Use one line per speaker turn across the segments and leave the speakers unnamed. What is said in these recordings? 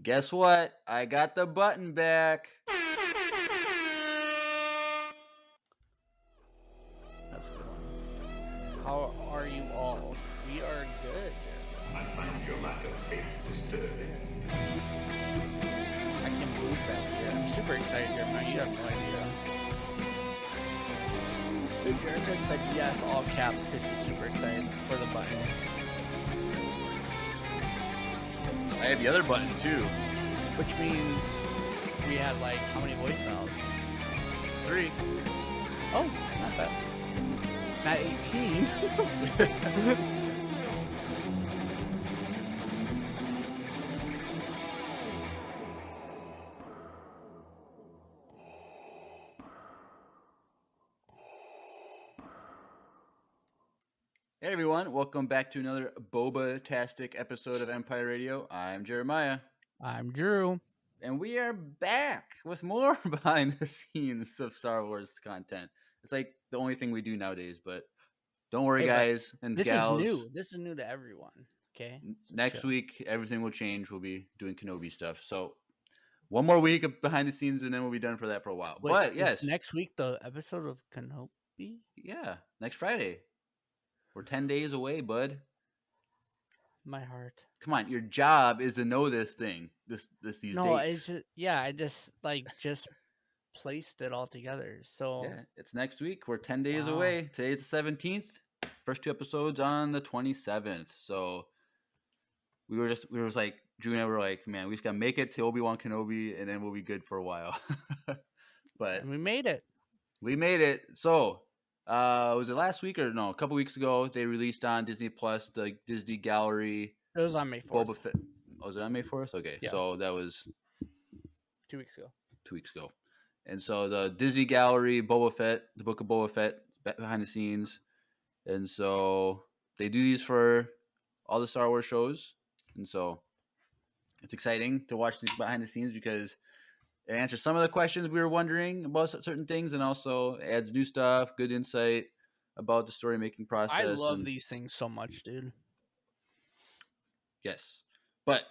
Guess what? I got the button back.
That's a good one. How are you all? We are good.
I find your lack of faith disturbing.
I can believe that. Yeah, I'm super excited here, man. You have no idea. Jerica said yes, all caps, because she's super excited for the button.
I have the other button too.
Which means we had like how many voicemails?
3.
Oh, not bad. Not 18.
Hey everyone, welcome back to another Boba-tastic episode of Empire Radio. I'm Jeremiah.
I'm Drew.
And we are back with more behind the scenes of Star Wars content. It's like the only thing we do nowadays, but don't worry,
Hey,
guys and
This
gals.
is new. This is new to everyone. Okay. So
Next
chill.
week, everything will change. We'll be doing Kenobi stuff. So one more week of behind the scenes, and then we'll be done for that for a while.
Wait,
but
is
yes,
next week the episode of Kenobi?
yeah, next Friday. We're 10 days away, bud.
My heart.
Come on, your job is to know this thing. These
No,
dates.
it's just, I just placed it all together. So
Yeah, it's next week. We're 10 days
Wow.
away. Today's the 17th. First 2 episodes on the 27th. So we were like, Drew and I were like, man, we just gotta make it to Obi-Wan Kenobi, and then we'll be good for a while. But
and we made it.
we made it. So was it last week or no? A couple weeks ago, they released on Disney Plus the Disney Gallery
It was on May 4th.
Boba Fett. Oh, was it on May 4th? Okay,
Yeah.
so that was
2 weeks ago.
2 weeks ago. And so the Disney Gallery Boba Fett, the book of Boba Fett, behind the scenes. And so they do these for all the Star Wars shows. And so it's exciting to watch these behind the scenes because it answers some of the questions we were wondering about certain things, and also adds new stuff, good insight about the story making process.
I love these things so much, dude.
Yes. But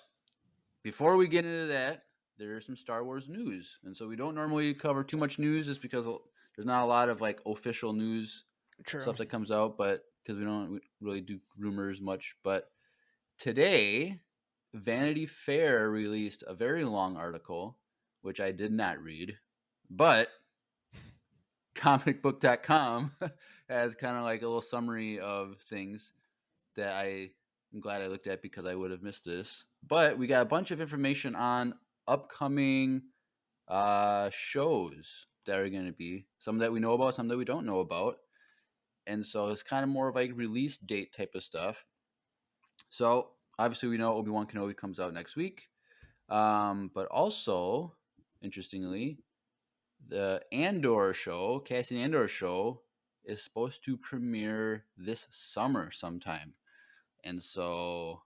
before we get into that, there's some Star Wars news. And so we don't normally cover too much news just because there's not a lot of like official news stuff that comes out, but because we don't really do rumors much. But today, Vanity Fair released a very long article, which I did not read, but comicbook.com has kind of like a little summary of things that I'm glad I looked at because I would have missed this. But we got a bunch of information on upcoming shows that are going to be, some that we know about, some that we don't know about. And so it's kind of more of like release date type of stuff. So obviously we know Obi-Wan Kenobi comes out next week. But also, interestingly, the Andor show, Cassian Andor show, is supposed to premiere this summer sometime. And so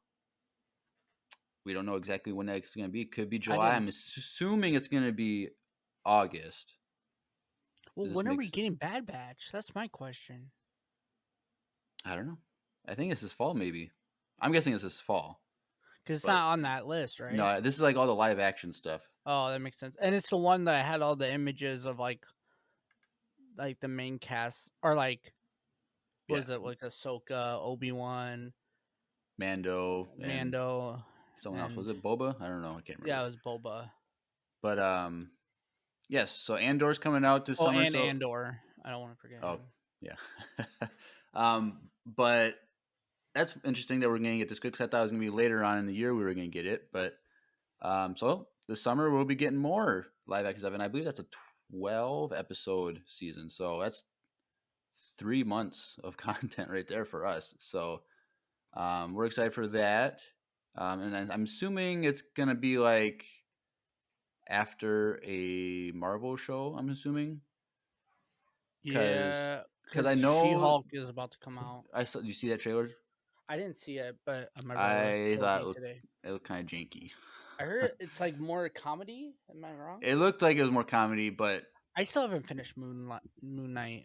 we don't know exactly when that's going to be. Could be July. I'm assuming it's going to be August.
Well, when are we getting Bad Batch? That's my question.
I don't know. I think it's this fall, maybe. I'm guessing it's this fall.
Because it's not on that list, right?
No, this is like all the live action stuff.
Oh, that makes sense. And it's the one that had all the images of like the main cast, or like, what is it, like Ahsoka, Obi-Wan,
Mando. Someone else. Was it Boba? I don't know. I can't remember.
Yeah, it was Boba.
But yes. So Andor's coming out this summer.
And Andor. I don't want to forget.
Oh, yeah. But that's interesting that we're going to get this quick. Because I thought it was going to be later on in the year we were going to get it. But so this summer we'll be getting more live action stuff, and I believe that's a 12 episode season. So that's 3 months of content right there for us. So we're excited for that. And I'm assuming it's going to be like after a Marvel show, I'm assuming.
Yeah.
Because I know
She-Hulk is about to come out.
You see that trailer?
I didn't see it, but my
I thought it looked kind of janky.
I heard it's like more comedy. Am I wrong?
It looked like it was more comedy, but
I still haven't finished Moon Knight.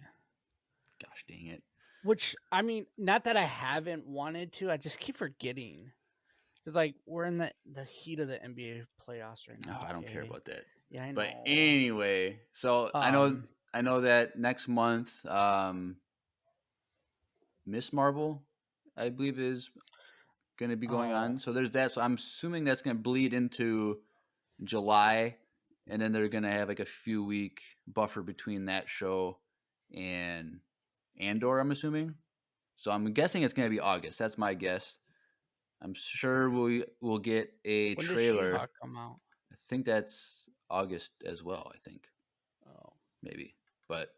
Gosh dang it.
Which, I mean, not that I haven't wanted to, I just keep forgetting. It's like we're in the heat of the NBA playoffs right
No,
now.
I don't care
Okay.
about that.
Yeah, I know.
But anyway, so I know that next month, Miss Marvel, I believe, is going to be going on. So there's that. So I'm assuming that's going to bleed into July, and then they're going to have like a few week buffer between that show and Andor, I'm assuming. So I'm guessing it's going to be August. That's my guess. I'm sure we'll get a
when does
trailer.
She-Hulk come out?
I think that's August as well, I think.
Oh.
Maybe. But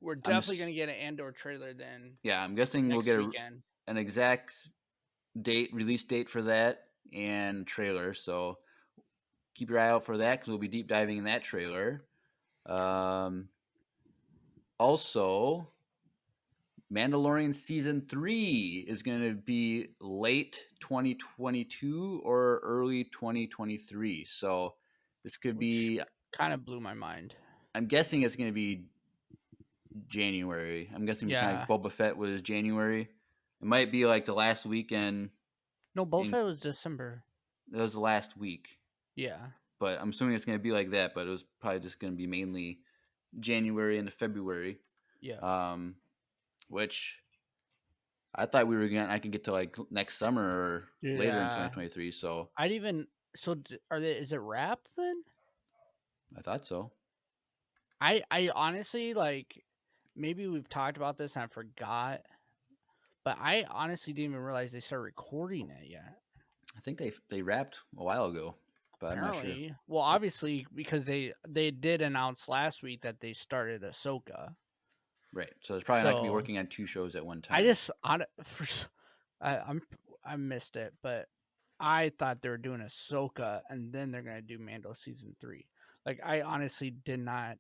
we're definitely going to get an Andor trailer then.
Yeah, I'm guessing we'll get an exact release date for that and trailer. So keep your eye out for that because we'll be deep diving in that trailer. Also, Mandalorian Season 3 is going to be late 2022 or early 2023. So this could be...
kind of blew my mind.
I'm guessing it's going to be January. I'm guessing kind of Boba Fett was January. It might be like the last weekend.
No, Boba Fett was December.
That was the last week.
Yeah.
But I'm assuming it's going to be like that, but it was probably just going to be mainly January into February.
Yeah.
Which I thought we were going to, I can get to like next summer or later in 2023. So
I'd even, so is it wrapped then?
I thought so.
I honestly, like, maybe we've talked about this and I forgot, but I honestly didn't even realize they started recording it yet.
I think they wrapped a while ago, but
apparently.
I'm not sure.
Well, obviously, because they did announce last week that they started Ahsoka.
Right. So it's probably not going to be working on 2 shows at one time.
I missed it, but I thought they were doing Ahsoka and then they're going to do Mando season 3. Like, I honestly did not.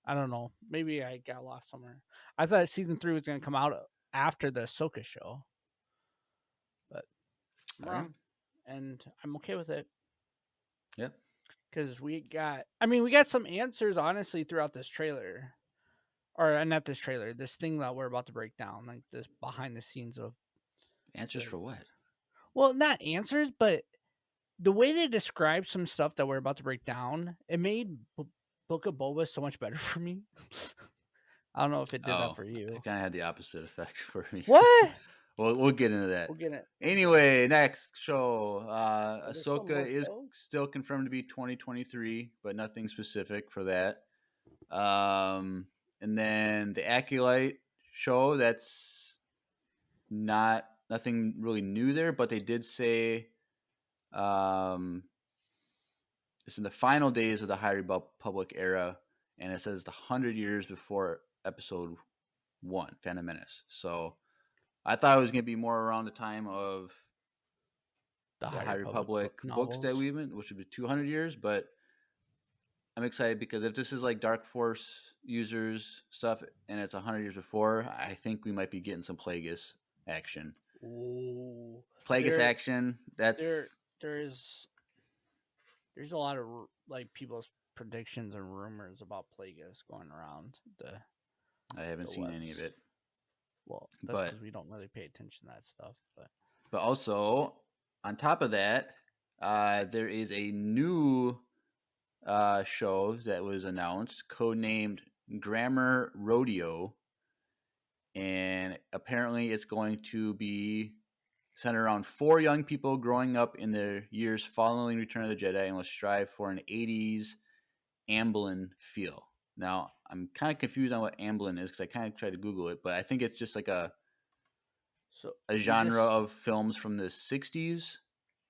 I don't know. Maybe I got lost somewhere. I thought season 3 was going to come out after the Ahsoka show, but I'm wrong, and I'm okay with it.
Yep.
Because we got some answers honestly throughout this trailer, or not this trailer, this thing that we're about to break down, like this behind the scenes of
answers for what?
Well, not answers, but the way they described some stuff that we're about to break down, it made Book of Boba so much better for me. I don't know if it did that for you.
It kind of had the opposite effect for me.
What?
We'll get into that.
We'll get it.
Anyway, next show. Ahsoka is still confirmed to be 2023, but nothing specific for that. And then the Acolyte show, that's nothing really new there, but they did say it's in the final days of the High Republic era, and it says the 100 years before Episode 1, Phantom Menace. So I thought it was going to be more around the time of the High Republic books that we went, which would be 200 years. But I'm excited because if this is like Dark Force users stuff and it's 100 years before, I think we might be getting some Plagueis action.
Ooh.
Plagueis action. That's
there's a lot of like people's predictions and rumors about Plagueis going around.
I haven't seen any of it.
Well, that's because we don't really pay attention to that stuff.
But also, on top of that, there is a new show that was announced, codenamed Grammar Rodeo. And apparently it's going to be centered around 4 young people growing up in their years following Return of the Jedi and will strive for an 80s Amblin feel. Now, I'm kind of confused on what Amblin is because I kind of tried to Google it, but I think it's just like a genre of films from the 60s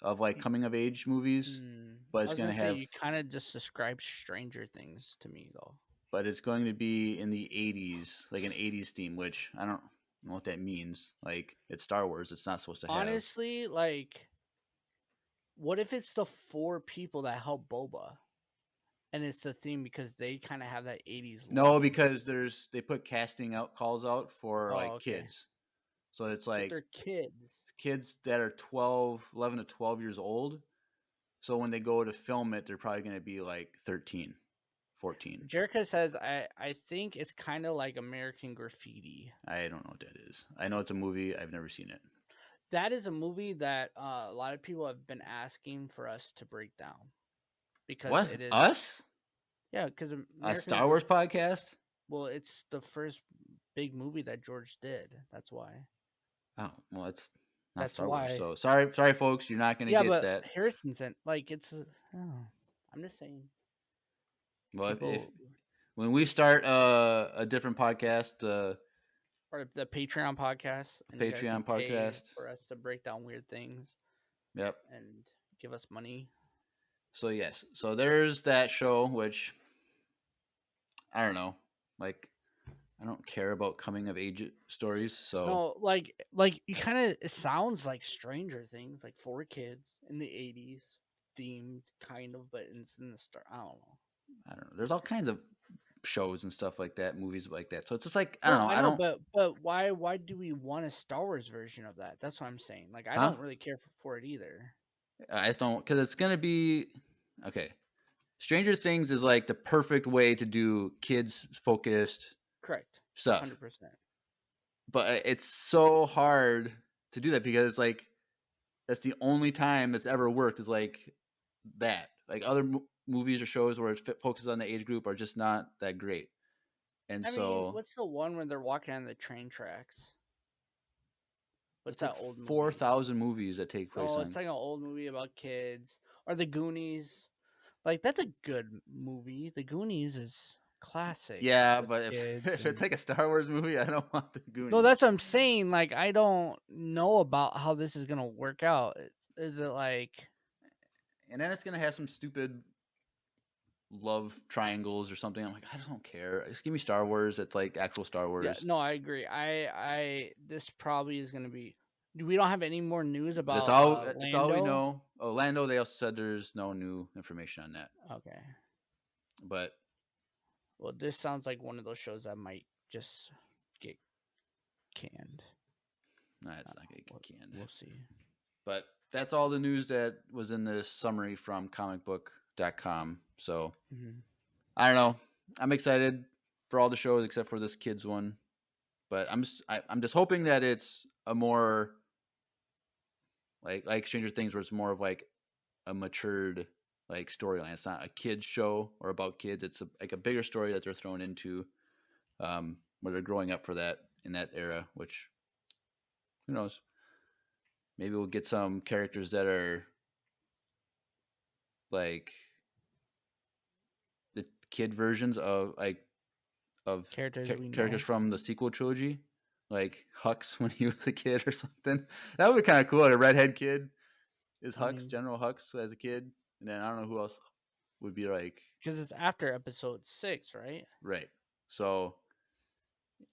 of like coming of age movies. But it's going to have...
You kind of just described Stranger Things to me, though.
But it's going to be in the 80s, like an 80s theme, which I don't know what that means. Like, it's Star Wars. It's not supposed to have...
Honestly, like, what if it's the 4 people that help Boba? And it's the theme because they kind of have that 80s look.
No, because they put casting calls out for kids. So it's like...
they're kids.
Kids that are 11 to 12 years old. So when they go to film it, they're probably going to be like 13. 14.
Jerica says, I think it's kind of like American Graffiti.
I don't know what that is. I know it's a movie. I've never seen it.
that is a movie that a lot of people have been asking for us to break down because
What?
it is
Us?
because
A
American
Star Wars podcast?
well, it's the first big movie that George did. That's why.
Oh, well, it's not
That's
Star Wars.
why.
So sorry, folks. You're not gonna
Yeah,
get
but
that.
Harrison's in like it's. Oh, I'm just saying.
Well, if
People
when we start a different podcast,
or the Patreon podcast, and you guys can
Patreon
pay
podcast.
for us to break down weird things
Yep.
and give us money.
So yes, so there's that show, which I don't know, like I don't care about coming of age stories. So
No, like you kind of it sounds like Stranger Things, like for kids in the '80s themed, kind of, but it's in the star. I don't know.
I don't know. There's all kinds of shows and stuff like that, movies like that. So it's just like I
No,
don't know.
I
I
know,
don't,
but why do we want a Star Wars version of that? That's what I'm saying. Like I
huh?
don't really care for it either.
I just don't because it's gonna be okay. Stranger Things is like the perfect way to do kids focused
Correct,
stuff,
100%.
but it's so hard to do that because it's like that's the only time that's ever worked is like that. Like other movies or shows where it focuses on the age group are just not that great. And
I mean,
so
what's the one where they're walking on the train tracks? What's
it's like
that old movie?
4,000 movies that take place
Oh,
on.
it's like an old movie about kids or the Goonies. Like that's a good movie. The Goonies is classic
Yeah,
with
but if,
kids
if it's
and
like a Star Wars movie, I don't want the
no,
Goonies.
that's what I'm saying. Like I don't know about how this is gonna work out. Is it like
And then it's gonna have some stupid love triangles or something. I'm like, I just don't care. Just give me Star Wars. It's like actual Star
yeah,
Wars.
no, I agree. I this probably is gonna be we don't have any more news
That's
about
all. It's all we
Lando?
know. Orlando. They also said there's no new information on that.
Okay.
But
Well, this sounds like one of those shows that might just get canned.
nah, it's not gonna get canned.
We'll see.
But that's all the news that was in this summary from comicbook.com. So
Mm-hmm.
I don't know. I'm excited for all the shows except for this kids one. But I'm just hoping that it's a more like Stranger Things where it's more of like a matured like storyline. It's not a kids show or about kids. It's like a bigger story that they're thrown into where they're growing up for that in that era, which who knows? Maybe we'll get some characters that are like the kid versions of like of
Characters we
characters
know.
from the sequel trilogy, like Hux when he was a kid or something. That would be kind of cool. A redhead kid is
I
Hux,
mean,
General Hux as a kid, and then I don't know who else would be like
because it's after episode 6, right?
right. So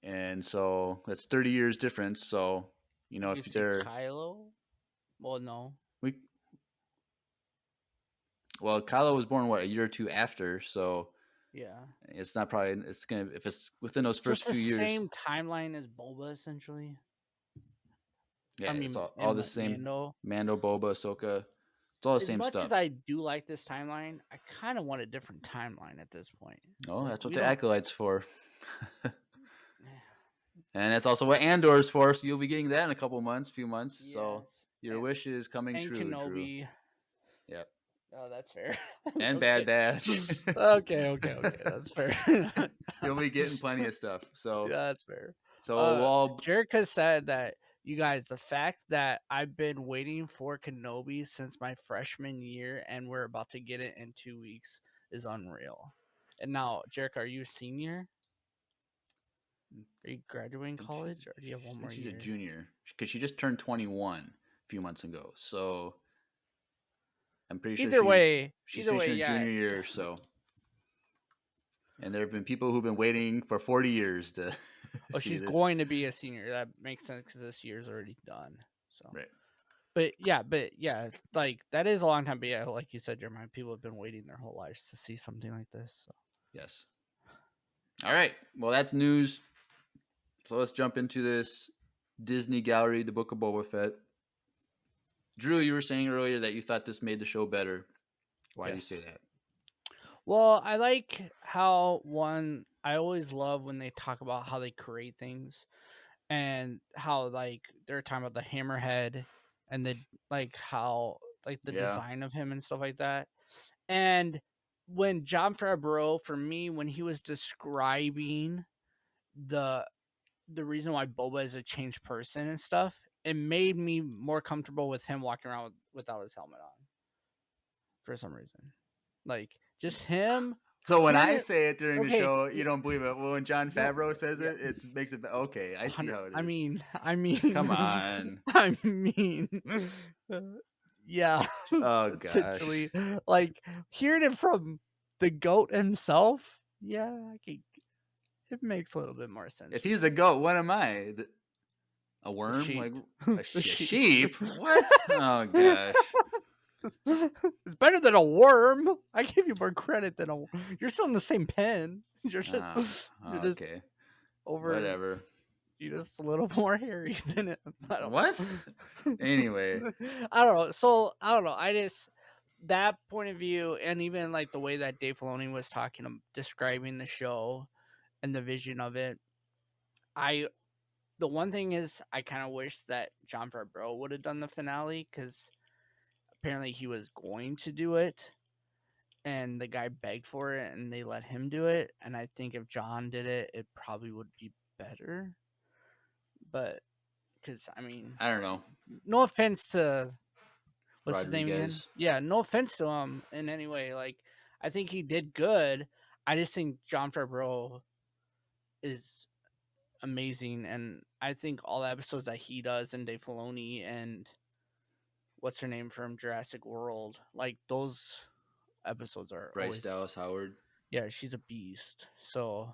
and so that's 30 years difference. So you know
We
if
could see
they're
Kylo. Well, no.
we well Kylo was born what a year or two after, so
Yeah.
it's not probably it's gonna if it's within those
So it's
first
the
few years.
same timeline as Boba, essentially.
Yeah,
I
it's
mean,
all
and
the same.
Mando.
Mando, Boba, Ahsoka. It's all the
As
same
much as
stuff.
I do like this timeline, I kind of want a different timeline at this point.
Oh,
Like
that's what
we
the
don't.
acolytes for. And that's also what Andor's for. So you'll be getting that in a couple months, few months. So
Yes.
your wish is coming
And
true, Drew.
Kenobi.
Yep.
Oh, that's fair.
And Bad
Okay.
Batch.
Okay. That's fair.
You'll be getting plenty of stuff. So
Yeah, that's fair.
we'll all
Jerica said that you guys, the fact that I've been waiting for Kenobi since my freshman year and we're about to get it in 2 weeks is unreal. And now, Jerica, are you a senior? Are you graduating college or do you have
I
one
think
more
she's a
year?
junior because she just turned 21 a few months ago. So I'm pretty sure she's
Either way,
finishing her
yeah.
junior year. So and there have been people who've been waiting for 40 years to
Oh,
see
she's
this.
going to be a senior. That makes sense because this year's already done. So,
Right.
but yeah, like that is a long time. But yeah, like you said, Jeremiah, people have been waiting their whole lives to see something like this. So.
Yes. All right. Well, that's news. So let's jump into this Disney Gallery, the Book of Boba Fett. Drew, you were saying earlier that you thought this made the show better. Why do you
Yes.
say that?
Well, I like how I always love when they talk about how they create things. and how like they're talking about the hammerhead and the like how like the
Yeah.
design of him and stuff like that. And when John Favreau, for me, when he was describing the reason why Boba is a changed person and stuff, it made me more comfortable with him walking around without his helmet on for some reason. Like just him
So when
hearing
I
it.
say it during the
Okay,
show, you don't believe it. Well, when John
no,
Favreau says
yeah,
it makes it okay. I see
100.
how it
I
is.
mean,
Come on.
I mean, uh, yeah,
Oh gosh.
essentially, like hearing it from the goat himself. Yeah, it makes a little bit more sense.
If
for
he's
me.
a goat, what am I? A
The
worm?
sheep,
Like
the
a
sheep.
sheep? What? Oh gosh.
It's better than a worm. I give you more credit than a. You're still in the same pen. You're just
Okay.
over.
Whatever.
You're just a little more hairy than it. I don't
What?
know.
Anyway.
I don't know. So I don't know. I just that point of view, and even like the way that Dave Filoni was talking, describing the show and the vision of it. The one thing is, I kind of wish that John Favreau would have done the finale because apparently he was going to do it, and the guy begged for it, and they let him do it. And I think if John did it, it probably would be better. But because I mean,
I don't know.
no offense to what's his name again?
Rodriguez.
Yeah, no offense to him in any way. Like, I think he did good. I just think John Favreau is amazing, and I think all the episodes that he does and Dave Filoni and what's her name from Jurassic World, like those episodes are
Bryce
always
Dallas Howard.
yeah, she's a beast. So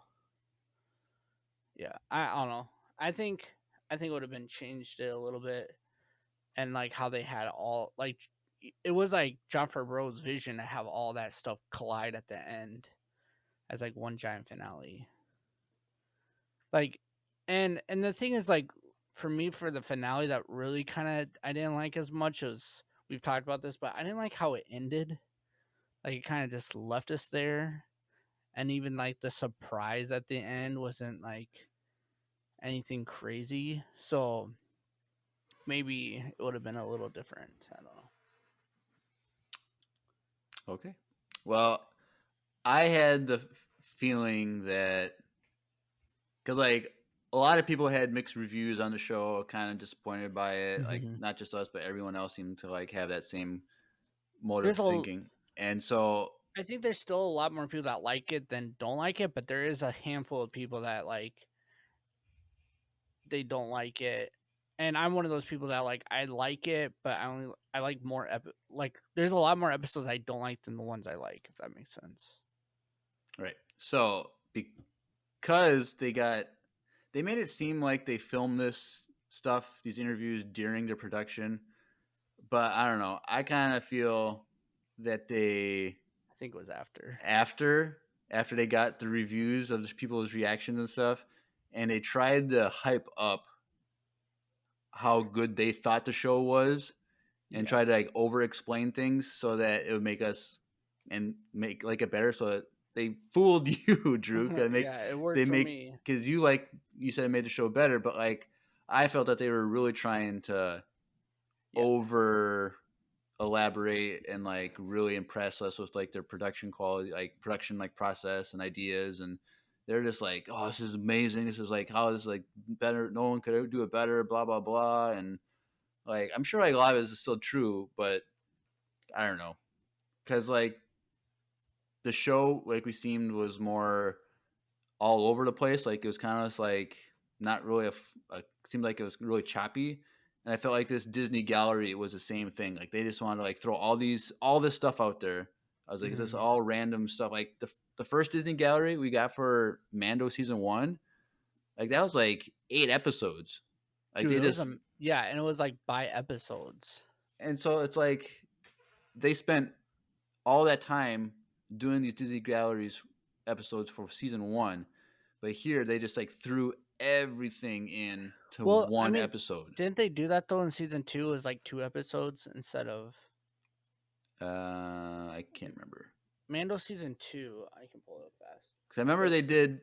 yeah, I don't know. I think it would have been changed it a little bit, and like how they had all like it was like John Favreau's vision to have all that stuff collide at the end as like one giant finale. Like, and the thing is like for me for the finale that really kind of I didn't like as much as we've talked about this, but I didn't like how it ended. Like it kind of just left us there, and even like the surprise at the end wasn't like anything crazy. So maybe it would have been a little different. I don't know.
Okay. Well, I had the feeling that because like a lot of people had mixed reviews on the show, kind of disappointed by it. Like
Mhm.
not just us, but everyone else seemed to like have that same mode of
There's a
thinking. And so
I think there's still a lot more people that like it than don't like it, but there is a handful of people that like they don't like it. And I'm one of those people that like I like it, but I like more like there's a lot more episodes I don't like than the ones I like, if that makes sense.
right. So because they made it seem like they filmed this stuff, these interviews during the production, but I don't know. I kind of feel that they
I think it was after.
after they got the reviews of the people's reactions and stuff, and they tried to hype up how good they thought the show was and
Yeah.
try to like over explain things so that it would make us and make like it better so that they fooled you, Drew.
Yeah, it worked
They
for
make
me.
because you said it made the show better, but like I felt that they were really trying to
Yeah.
over elaborate and like really impress us with like their production quality, like production like process and ideas, and they're just like, oh, this is amazing. This is like how this is like better. No one could do it better. Blah blah blah. And like I'm sure like a lot of it is still true, but I don't know because like the show like we seemed was more all over the place. Like it was kind of just like not really seemed like it was really choppy. And I felt like this Disney gallery was the same thing. Like they just wanted to like throw all this stuff out there. I was like, is this
Mhm.
all random stuff? Like the first Disney gallery we got for Mando season 1, like that was like 8 episodes. Like
Dude,
they
it was
just
yeah, and it was like by episodes.
and so it's like they spent all that time doing these Disney galleries episodes for season 1, but here they just like threw everything in to
Well, I
one
mean,
episode.
didn't they do that though in season 2? It was like 2 episodes instead of
I can't remember
Mando season 2. I can pull it up fast.
because I remember they did.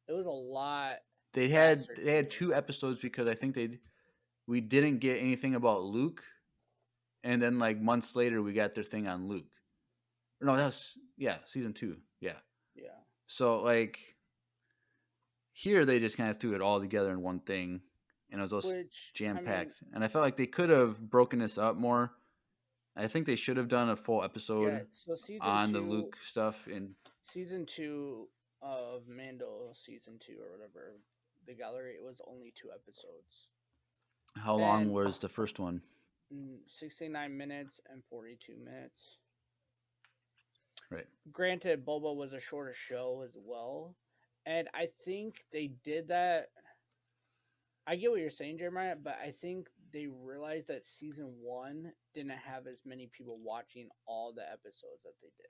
It was a lot.
they had
Bastard
they had
kid.
2 episodes because I think we didn't get anything about Luke, and then like months later we got their thing on Luke. No, that's season 2. Yeah.
Yeah.
So like here they just kind of threw it all together in one thing, and it was also
Which
jam
I mean,
packed. And I felt like they could have broken this up more. I think they should have done a full
yeah.
episode
So season
on the
two,
Luke stuff. And
season two of Mando, season 2 or whatever, the gallery, it was only 2 episodes,
how long
and
was the first one?
69 minutes and 42 minutes.
Right.
Granted, Boba was a shorter show as well, and I think they did that. I get what you're saying, Jeremiah, but I think they realized that season 1 didn't have as many people watching all the episodes that they did.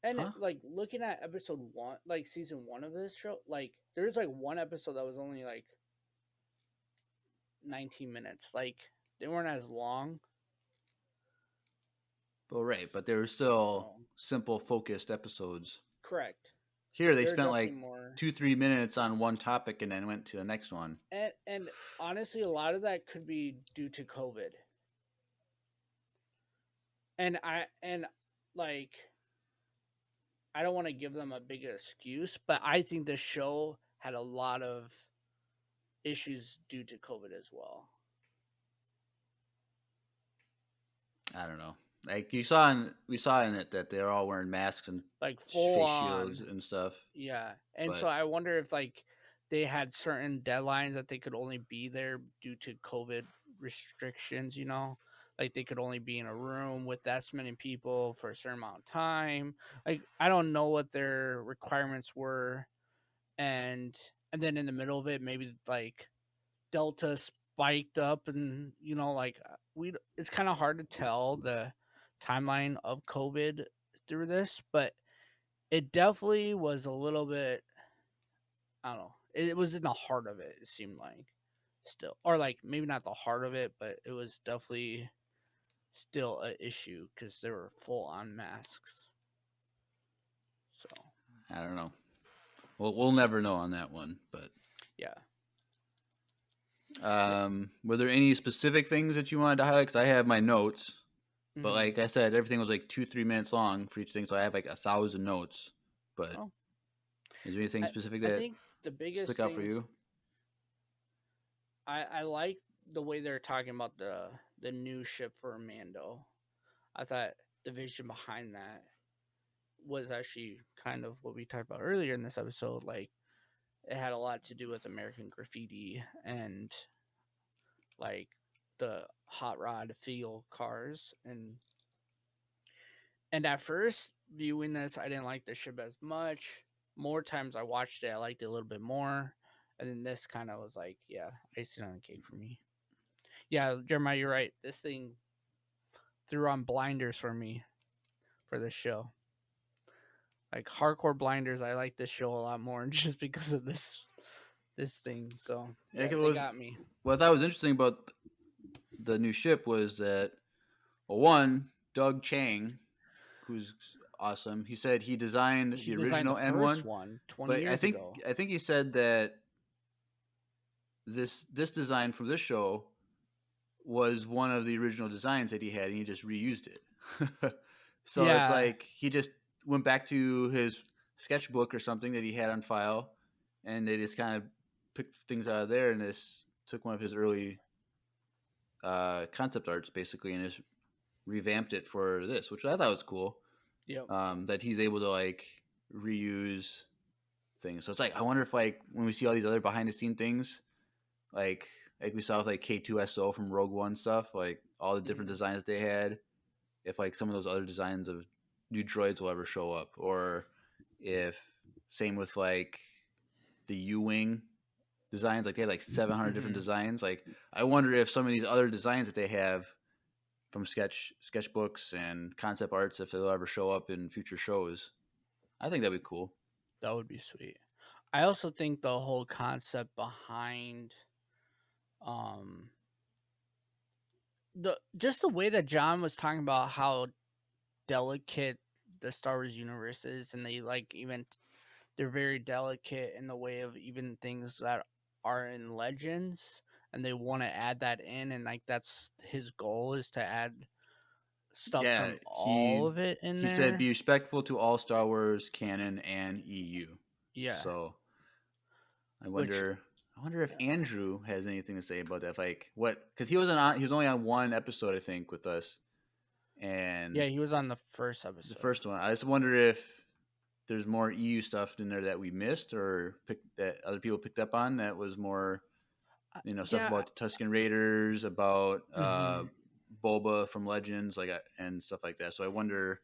And
Huh?
like looking at episode 1, like season 1 of this show, like there's like one episode that was only like 19 minutes. Like they weren't as long.
Well, right, but they were still
So
simple, focused episodes.
correct.
Here they
They're
spent
definitely
like
more.
2-3 minutes on one topic and then went to the next one.
And honestly, a lot of that could be due to COVID. And like I don't want to give them a big excuse, but I think the show had a lot of issues due to COVID as well.
I don't know. Like we saw in it that they're all wearing masks and
Like full
face
on.
shields and stuff.
Yeah. And
But
so I wonder if like they had certain deadlines that they could only be there due to COVID restrictions, you know? Like they could only be in a room with that many people for a certain amount of time. Like I don't know what their requirements were, and then in the middle of it maybe like Delta spiked up, and like we it's kind of hard to tell the timeline of COVID through this, but it definitely was a little bit, I don't know. It was in the heart of it. It seemed like still, or like maybe not the heart of it, but it was definitely still an issue because they were full on masks. So
I don't know. Well, we'll never know on that one. But
yeah,
were there any specific things that you wanted to highlight? Because I have my notes, but
Mhm.
like I said, everything was like 2-3 minutes long for each thing, so I have like 1,000 notes. But
Oh.
is there anything specific
I
that
think the biggest
stuck out for
things
you?
I like the way they're talking about the new ship for Mando. I thought the vision behind that was actually kind of what we talked about earlier in this episode. Like it had a lot to do with American graffiti and like the hot rod feel cars, and at first viewing this I didn't like the ship as much. More times I watched it I liked it a little bit more, and then this kind of was like, yeah, icing on the cake for me. Yeah, Jeremiah, you're right. This thing threw on blinders for me for this show. Like hardcore blinders, I like this show a lot more just because of this thing. So yeah,
Like it
they
was.
got me.
What I thought was interesting about the new ship was that, well, one, Doug Chang, who's awesome, he said he designed
He
the
designed the
original
first
N1,
one 20
but I
years
think
ago.
I think he said that this design for this show was one of the original designs that he had, and he just reused it. So it's
Yeah,
like he just went back to his sketchbook or something that he had on file, and they just kind of picked things out of there and just took one of his early concept arts basically and just revamped it for this, which I thought was cool.
yep.
That he's able to like reuse things. So it's like I wonder if like when we see all these other behind the scene things, like we saw with like K2SO from Rogue One stuff, like all the different
Mhm.
designs they had, if like some of those other designs of new droids will ever show up, or if same with like the U-wing designs, like they had like 700 different
Mhm.
designs. Like I wonder if some of these other designs that they have from sketchbooks and concept arts, if they'll ever show up in future shows. I think that'd be cool.
That would be sweet. I also think the whole concept behind um the way that John was talking about how delicate the Star Wars universe is, and they like even they're very delicate in the way of even things that are in Legends, and they want to add that in, and like that's his goal is to add stuff
Yeah,
from all of it in
he said
there.
be respectful to all Star Wars canon and EU.
Yeah,
So I
which
wonder. I wonder if Andrew has anything to say about that. Like what? Because he wasn't on. He was only on one episode, I think, with us, and
yeah, he was on the first
the
episode.
first one. I just wonder if there's more EU stuff in there that we missed or that other people picked up on that was more, stuff
Yeah.
about the Tusken Raiders, about
Hmm.
Boba from Legends, and stuff like that. So I wonder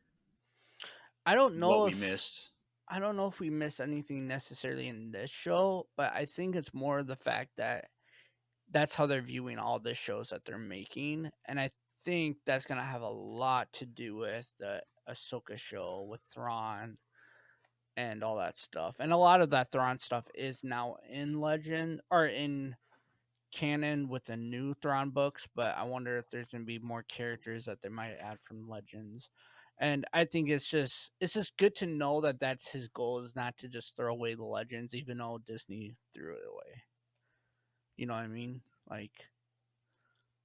I don't
what
know
we
if
missed.
I don't know if we miss anything necessarily in this show, but I think it's more the fact that that's how they're viewing all the shows that they're making, and I think that's gonna have a lot to do with the Ahsoka show with Thrawn and all that stuff. And a lot of that Thrawn stuff is now in Legend or in canon with the new Thrawn books, but I wonder if there's gonna be more characters that they might add from Legends. And I think it's just good to know that that's his goal is not to just throw away the Legends, even though Disney threw it away. You know what I mean? Like,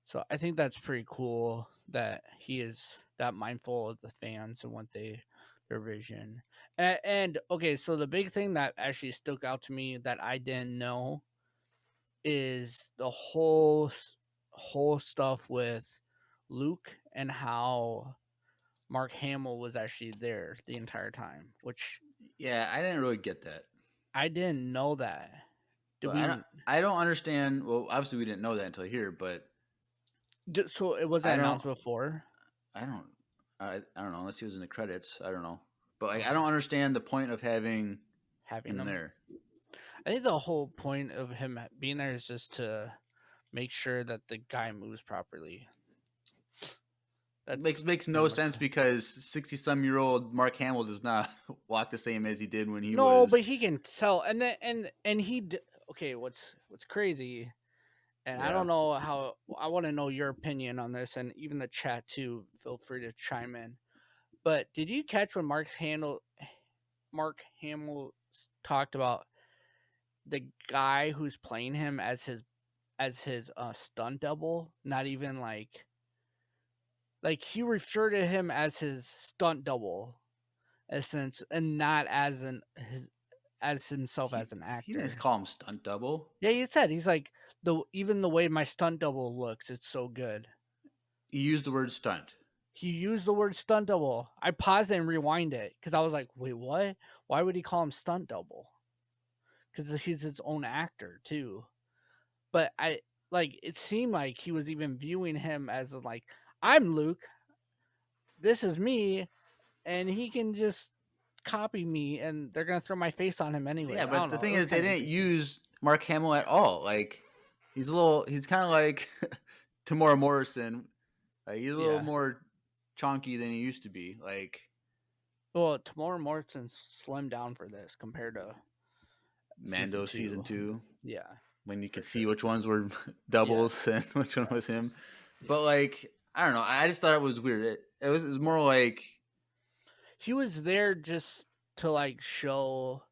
so I think that's pretty cool that he is that mindful of the fans and what their vision. And okay, so the big thing that actually stuck out to me that I didn't know is the whole stuff with Luke and how Mark Hamill was actually there the entire time, which
Yeah, I didn't really get that,
I didn't know that. Did
but I don't.
we?
I don't understand. Well, obviously we didn't know that until here, but
So it wasn't
I don't.
announced before.
I don't. I don't know unless he was in the credits. I don't know, but I
Okay,
don't understand the point of having
having
him
them.
there.
I think the whole point of him being there is just to make sure that the guy moves properly.
Makes
That's
makes
pretty
no
much
sense because 60-some-year-old Mark Hamill does not walk the same as he did when he
no,
was.
but he can tell, and then and okay. What's crazy, and I
Yeah.
don't know how. I want to know your opinion on this, and even the chat too. Feel free to chime in. But did you catch when Mark Hamill talked about the guy who's playing him as his stunt double? Not even like he referred to him as his stunt double, essence, and not as as himself
He
as an
he didn't
actor.
call him stunt double.
Yeah, he said he's like the even the way my stunt double looks, it's so good.
He used the word stunt.
He used the word stunt double. I paused it and rewind it because I was like, wait, what? Why would he call him stunt double? Because he's his own actor too. But I like it seemed like he was even viewing him as like, I'm Luke, this is me, and he can just copy me and they're gonna throw my face on him
Yeah,
anyways. I
but
don't
the
know. It
thing
was
is, they
kind of
didn't
interesting.
use Mark Hamill at all. Like, he's kind of like Tamora Morrison. Like, he's a little
Yeah.
more chonky than he used to be. Like
Well, Tamora Morrison's slimmed down for this compared to season
Mando season
two.
2,
Yeah,
when you
for
could see
sure.
which ones were
Yeah,
doubles and which one
yeah,
was him.
yeah.
But like, I don't know. I just thought it was weird. It was more like,
He was there just to like show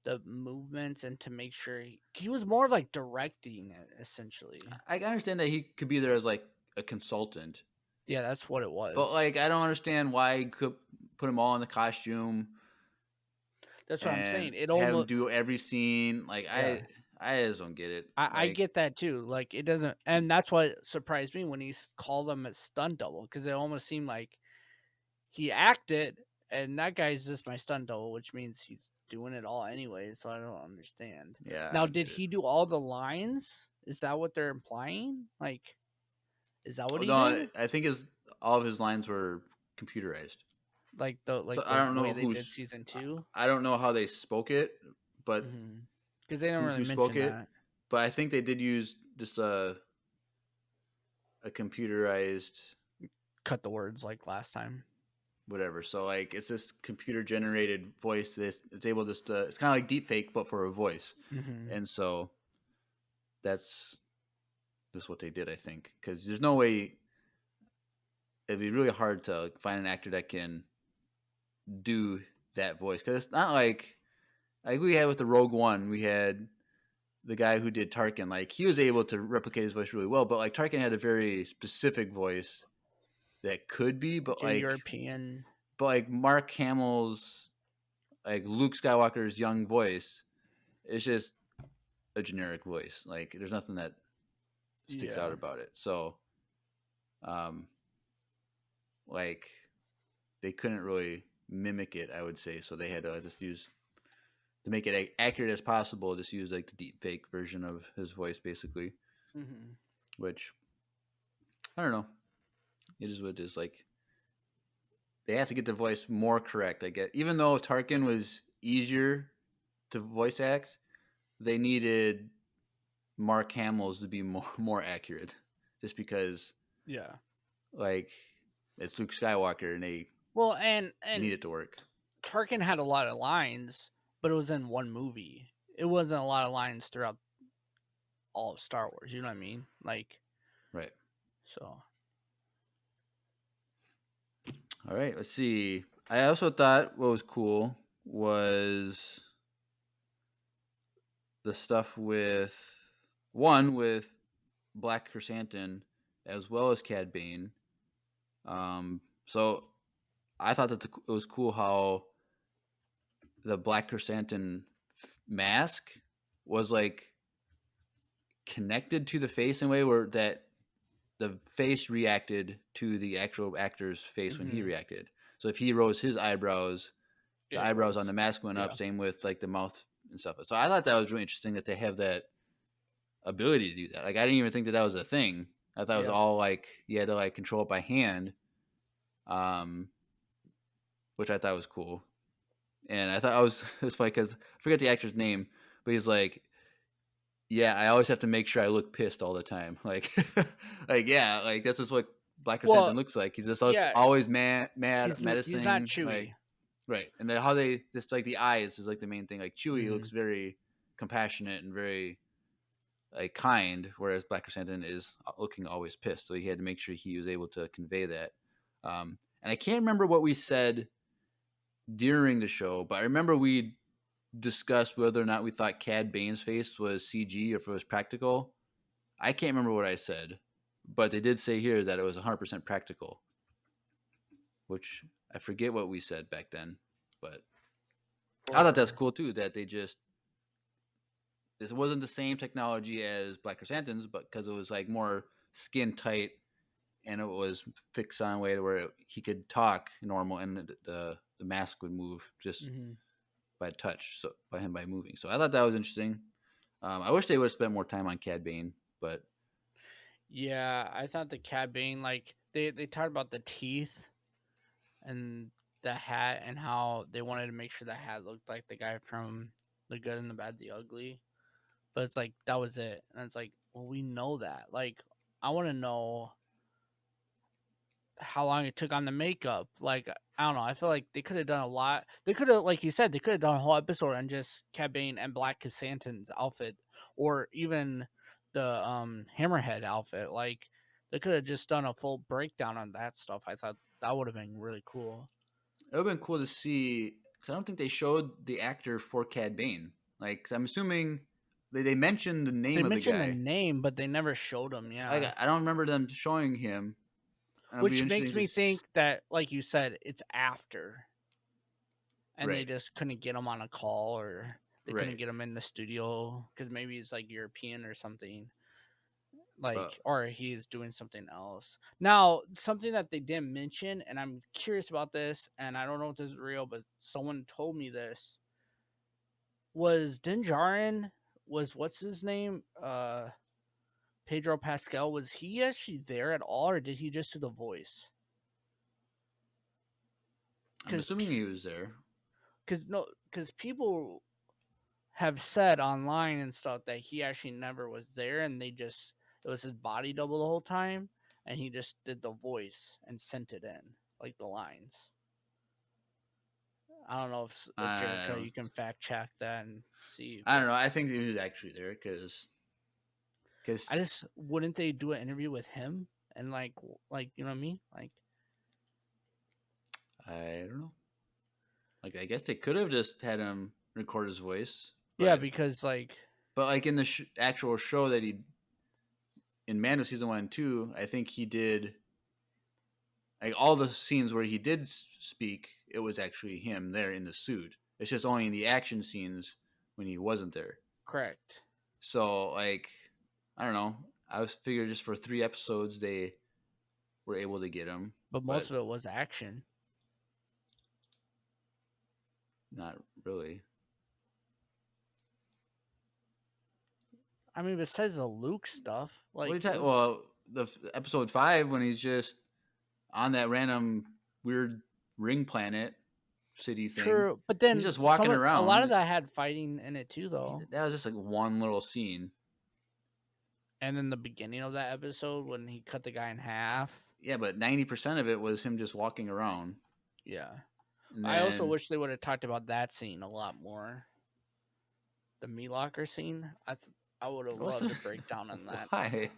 the movements and to make sure he was more like directing it essentially.
I understand that he could be there as like a consultant,
Yeah, that's what it
but
was.
like I don't understand why he could put them all in the costume
That's what I'm
and
saying. It
have him
almost
do every scene. Like
yeah.
I just don't get it.
I
Like,
get that too. Like it doesn't, and that's what surprised me when he called him a stunt double because it almost seemed like he acted, and that guy's just my stunt double, which means he's doing it all anyway. So I don't understand.
yeah, I
Now,
don't
did
get it.
he do all the lines? Is that what they're implying? Like, is that what
Oh,
he
no,
did?
I think all of his lines were computerized.
Like
So
the
I don't
way
know
they did season two?
I don't know how they spoke it, but
Because they don't really
who spoke
mention
it.
that.
But I think they did use just a computerized
Cut the words like last time.
whatever. So like it's this computer generated voice. This it's able just to, it's kind of like deep fake but for a voice.
Mm-hmm.
And so that's just what they did, I think, because there's no way, it'd be really hard to find an actor that can do that voice, because it's not like like we had with the Rogue One, we had the guy who did Tarkin. Like he was able to replicate his voice really well, but like Tarkin had a very specific voice that could be,
Like a European.
but like Mark Hamill's like Luke Skywalker's young voice, it's just a generic voice. Like there's nothing that sticks out about it. So, like they couldn't really mimic it, I would say. So they had to just use to make it accurate as possible. Just use like the deep fake version of his voice, basically.
Mm-hmm.
Which I don't know. It is what it is. Like they have to get the voice more correct. I get even though Tarkin was easier to voice act, they needed Mark Hamill's to be more accurate, just because like it's Luke Skywalker and they
and
need it to work.
Tarkin had a lot of lines, but it was in one movie. It wasn't a lot of lines throughout all of Star Wars. You know what I mean? Like,
right.
So,
all right. Let's see. I also thought what was cool was the stuff with Black Chrysanthemum as well as Cad Bane. So I thought that it was cool how the Black Chrysanthemum mask was like connected to the face in a way where that the face reacted to the actual actor's face when he reacted. So if he rose his eyebrows, the eyebrows on the mask went up. Same with like the mouth and stuff. So I thought that was really interesting that they have that ability to do that. Like I didn't even think that was a thing. I thought it was all like you had to like control it by hand, which I thought was cool. And I thought it was funny because I forget the actor's name, but he's like, "Yeah, I always have to make sure I look pissed all the time." Like, like yeah, like this is what Black Chrysanthemum looks like. He's just always mad, menacing.
He's not Chewie,
like, right? And then how they just like the eyes is like the main thing. Like Chewie looks very compassionate and very like kind, whereas Black Chrysanthemum is looking always pissed. So he had to make sure he was able to convey that. And I can't remember what we said during the show, but I remember we discussed whether or not we thought Cad Bane's face was CG or if it was practical. I can't remember what I said, but they did say here that it was 100% practical, which I forget what we said back then, but I thought that's cool too, that they just, this wasn't the same technology as Black Chrysanthemum's, but because it was like more skin tight and it was fixed on a way where he could talk normal and the mask would move just by touch, so by him by moving. So I thought that was interesting. I wish they would have spent more time on Cad Bane, but
yeah, I thought the Cad Bane, like they talked about the teeth and the hat and how they wanted to make sure the hat looked like the guy from The Good and the Bad, the Ugly. But it's like that was it, and it's like, well, we know that. Like, I want to know how long it took on the makeup. Like, I don't know. I feel like they could have done a lot. They could have, like you said, they could have done a whole episode on just Cad Bane and Black Chrysanthemum's outfit, or even the Hammerhead outfit. Like, they could have just done a full breakdown on that stuff. I thought that would have been really cool.
It would have been cool to see, because I don't think they showed the actor for Cad Bane. Like, I'm assuming they mentioned the name of the guy.
They mentioned the name, but they never showed him. Yeah,
I don't remember them showing him.
Which makes me think that, like you said, it's after. And
right.
they just couldn't get him on a call, or they couldn't get him in the studio because maybe he's like European or something. Like, or he's doing something else. Now, something that they didn't mention, and I'm curious about this, and I don't know if this is real, but someone told me this, was Din Djarin, was what's his name? Pedro Pascal, was he actually there at all, or did he just do the voice?
I'm assuming he was there.
Because people have said online and stuff that he actually never was there, and it was his body double the whole time, and he just did the voice and sent it in, like the lines. I don't know if Jericho, you can fact check that and see.
I don't know. I think he was actually there because
I just wouldn't they do an interview with him and like you know what I mean? Like,
I don't know. Like, I guess they could have just had him record his voice.
Yeah, because
but like in the actual show that he in Mando season 1 and 2, I think he did like all the scenes where he did speak. It was actually him there in the suit. It's just only in the action scenes when he wasn't there.
correct.
So like, I don't know. I was figured just for 3 episodes they were able to get him,
But most of it was action.
not really.
I mean, besides the Luke stuff, like,
What are you talking? Well, the episode 5 when he's just on that random weird ring planet city thing.
true, but then
he's just walking around.
A lot of that had fighting in it too, though.
That was just like one little scene.
And then the beginning of that episode when he cut the guy in half.
Yeah, but 90% of it was him just walking around.
Yeah.
And
I also wish they would have talked about that scene a lot more. The meat locker scene. I would have loved a breakdown on that.
Why?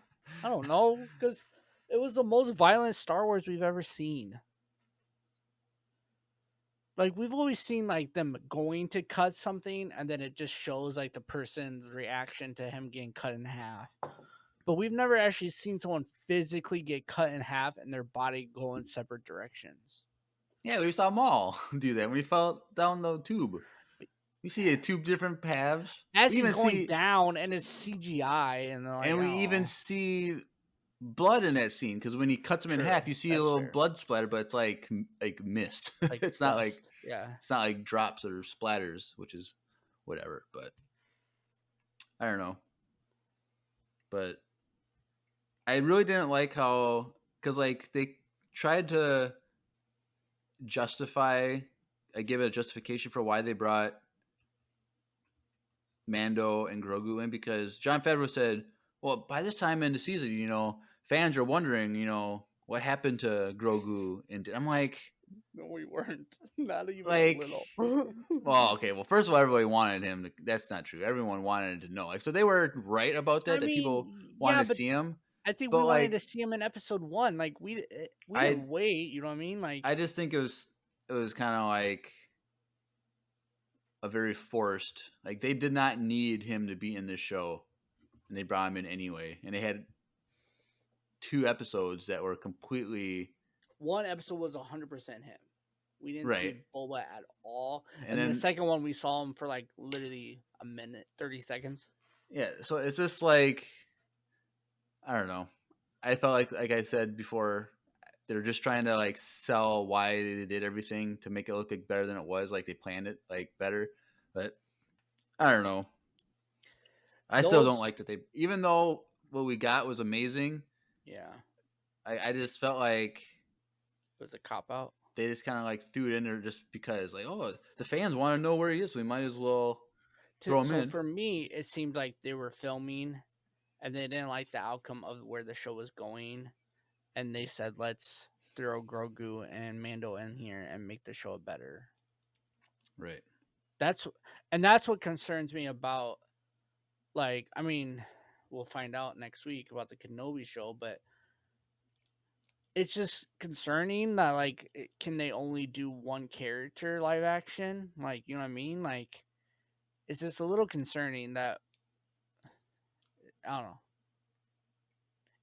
I don't know, because it was the most violent Star Wars we've ever seen. Like, we've always seen, like, them going to cut something, and then it just shows, like, the person's reaction to him getting cut in half. But we've never actually seen someone physically get cut in half and their body go in separate directions.
Yeah, we saw Maul do that when he fell down the tube. We see a tube different paths.
As he's going down, and it's CGI, and like,
we even see blood in that scene because when he cuts him in half, you see a little blood splatter, but it's like mist. Like it's not like it's not like drops or splatters, which is whatever. But I don't know. But I really didn't like how because like they tried to give it a justification for why they brought Mando and Grogu in because Jon Favreau said, well, by this time in the season, fans are wondering, what happened to Grogu. And I'm like,
no, we weren't. Not even
like,
a little.
Well, okay. Well, first of all, everybody wanted him. That's not true. Everyone wanted to know. Like, so they were right about that. People wanted to see him.
I think we wanted to see him in episode 1. Like we didn't wait. You know what I mean? Like
I just think it was kind of like a very forced. Like they did not need him to be in this show, and they brought him in anyway. And they had 2 episodes that were completely.
One episode was 100% him. We didn't see Boba at all. And then the second one, we saw him for like literally a minute, 30 seconds.
Yeah, so it's just like, I don't know. I felt like I said before, they're just trying to like sell why they did everything to make it look like better than it was. Like they planned it like better, but I don't know. I still don't like that even though what we got was amazing.
Yeah,
I just felt like
it was a cop out.
They just kind of like threw it in there just because, like, oh, the fans want to know where he is, so we might as well throw him in.
For me, it seemed like they were filming, and they didn't like the outcome of where the show was going, and they said, "Let's throw Grogu and Mando in here and make the show better."
Right.
That's what concerns me about. Like, I mean, we'll find out next week about the Kenobi show, but it's just concerning that, like, can they only do one character live action? Like, you know what I mean? Like, it's just a little concerning that, I don't know.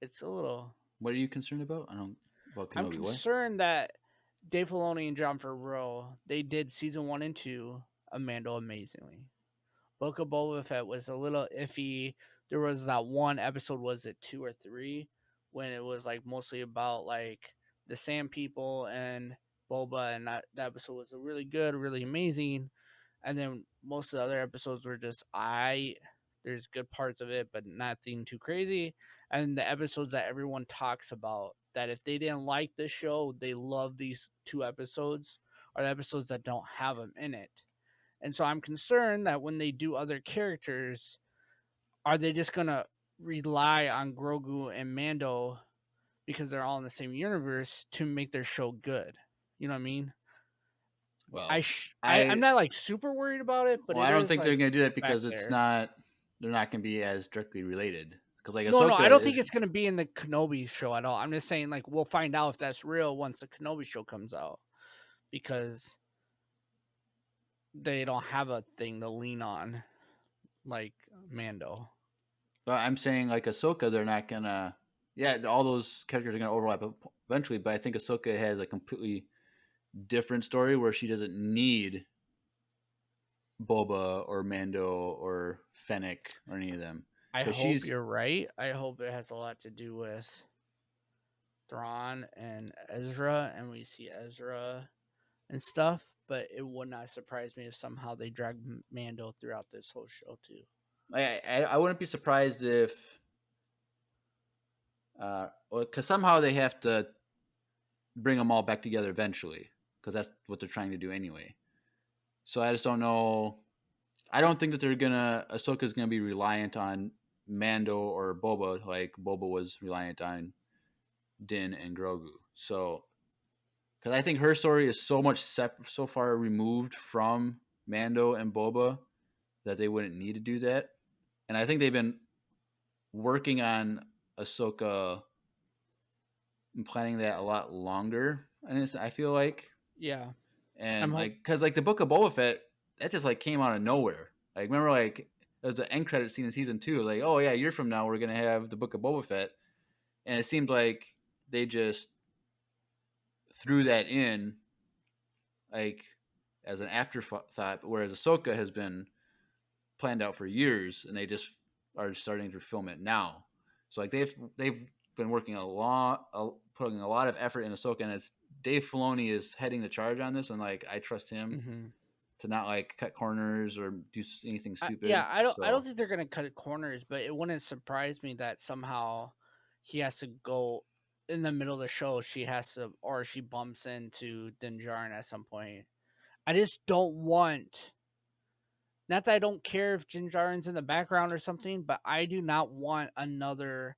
It's a little.
What are you concerned about? About Kenobi.
I'm concerned that Dave Filoni and Jon Favreau, they did season 1 and 2 of Mando amazingly. Book of Boba Fett was a little iffy. There was that one episode, was it 2 or 3, when it was like mostly about like the Sand People and Boba, and that episode was really good, really amazing. And then most of the other episodes were just there's good parts of it, but nothing too crazy. And the episodes that everyone talks about, that if they didn't like the show, they love these 2 episodes, are the episodes that don't have them in it. And so I'm concerned that when they do other characters, are they just going to rely on Grogu and Mando because they're all in the same universe to make their show good? You know what I mean?
Well,
I'm not like super worried about it, but
I don't think they're going to do that because they're not going to be as directly related. Because like
no, I don't think it's going to be in the Kenobi show at all. I'm just saying, like, we'll find out if that's real once the Kenobi show comes out, because they don't have a thing to lean on like Mando.
But I'm saying like Ahsoka, they're not gonna. Yeah, all those characters are gonna overlap eventually, but I think Ahsoka has a completely different story where she doesn't need Boba or Mando or Fennec or any of them
I
because
hope
she's.
you're right. I hope it has a lot to do with Thrawn and Ezra, and we see Ezra and stuff. But it would not surprise me if somehow they drag Mando throughout this whole show too.
I wouldn't be surprised if, because somehow they have to bring them all back together eventually, because that's what they're trying to do anyway. So I just don't know. I don't think that Ahsoka's gonna be reliant on Mando or Boba like Boba was reliant on Din and Grogu. So, because I think her story is so much so far removed from Mando and Boba that they wouldn't need to do that. And I think they've been working on Ahsoka and planning that a lot longer. And I feel like,
Yeah, I'm
and
hope.
like, because like the book of Boba Fett, that just like came out of nowhere. Like, remember, like there was the end credit scene in season 2. Like, oh yeah, a year from now we're gonna have the book of Boba Fett, and it seemed like they just threw that in like as an afterthought, whereas Ahsoka has been planned out for years, and they just are starting to film it now. So like they've been working putting a lot of effort in Ahsoka, and it's Dave Filoni is heading the charge on this, and like I trust him
Mm-hmm.
to not like cut corners or do anything
Yeah,
stupid.
I don't
So
think they're gonna cut corners, but it wouldn't surprise me that somehow he has to go in the middle of the show. She has to, or she bumps into Din Djarin at some point. I just don't want. Not that I don't care if Din Djarin's in the background or something, but I do not want another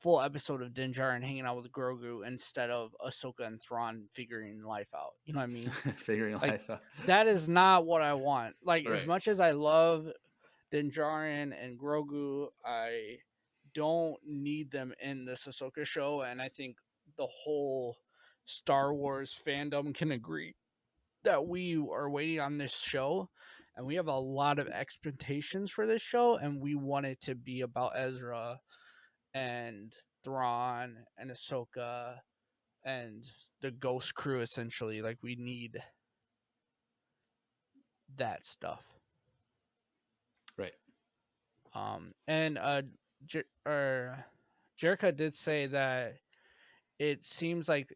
full episode of Din Djarin hanging out with Grogu instead of Ahsoka and Thrawn figuring life out. You know what I mean?
figuring
Like
life out.
that is not what I want. Like as
Right.
much as I love Din Djarin and Grogu, I don't need them in this Ahsoka show, and I think the whole Star Wars fandom can agree that we are waiting on this show, and we have a lot of expectations for this show, and we want it to be about Ezra and Thrawn and Ahsoka and the Ghost Crew. Essentially, like we need that stuff.
Right.
And Jerica did say that it seems like